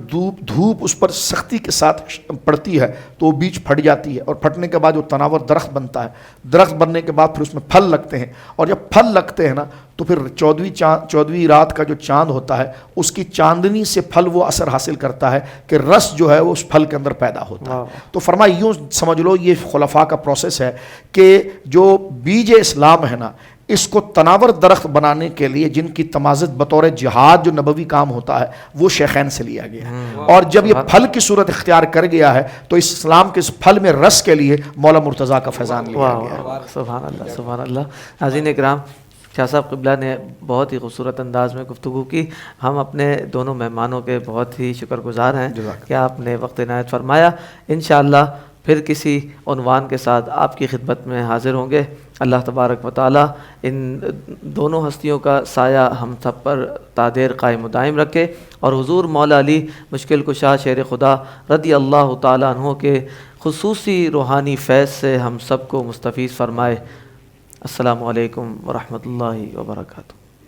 دھوپ اس پر سختی کے ساتھ پڑتی ہے تو وہ بیج پھٹ جاتی ہے، اور پھٹنے کے بعد وہ تناور درخت بنتا ہے، درخت بننے کے بعد پھر اس میں پھل لگتے ہیں، اور جب پھل لگتے ہیں نا تو پھر 14ویں رات کا جو چاند ہوتا ہے اس کی چاندنی سے پھل وہ اثر حاصل کرتا ہے کہ رس جو ہے وہ اس پھل کے اندر پیدا ہوتا ہے۔ تو فرمایا یوں سمجھ لو یہ خلفاء کا پروسیس ہے کہ جو بیج اسلام ہے نا اس کو تناور درخت بنانے کے لیے جن کی تمازت بطور جہاد جو نبوی کام ہوتا ہے وہ شیخین سے لیا گیا ہے، اور جب یہ پھل کی صورت اختیار کر گیا ہے تو اس اسلام کے اس پھل میں رس کے لیے مولا مرتضیٰ کا فیضان لیا گیا ہے۔ سبحان اللہ، سبحان اللہ۔ ناظرین اکرام، شاہ صاحب قبلہ نے بہت ہی خوبصورت انداز میں گفتگو کی، ہم اپنے دونوں مہمانوں کے بہت ہی شکر گزار ہیں کہ آپ نے وقت عنایت فرمایا۔ انشاءاللہ پھر کسی عنوان کے ساتھ آپ کی خدمت میں حاضر ہوں گے۔ اللہ تبارک و تعالی ان دونوں ہستیوں کا سایہ ہم سب پر تا دیر قائم و دائم رکھے، اور حضور مولا علی مشکل کشا شیر خدا رضی اللہ تعالی عنہ کے خصوصی روحانی فیض سے ہم سب کو مستفیض فرمائے۔ السلام علیکم ورحمۃ اللہ وبرکاتہ۔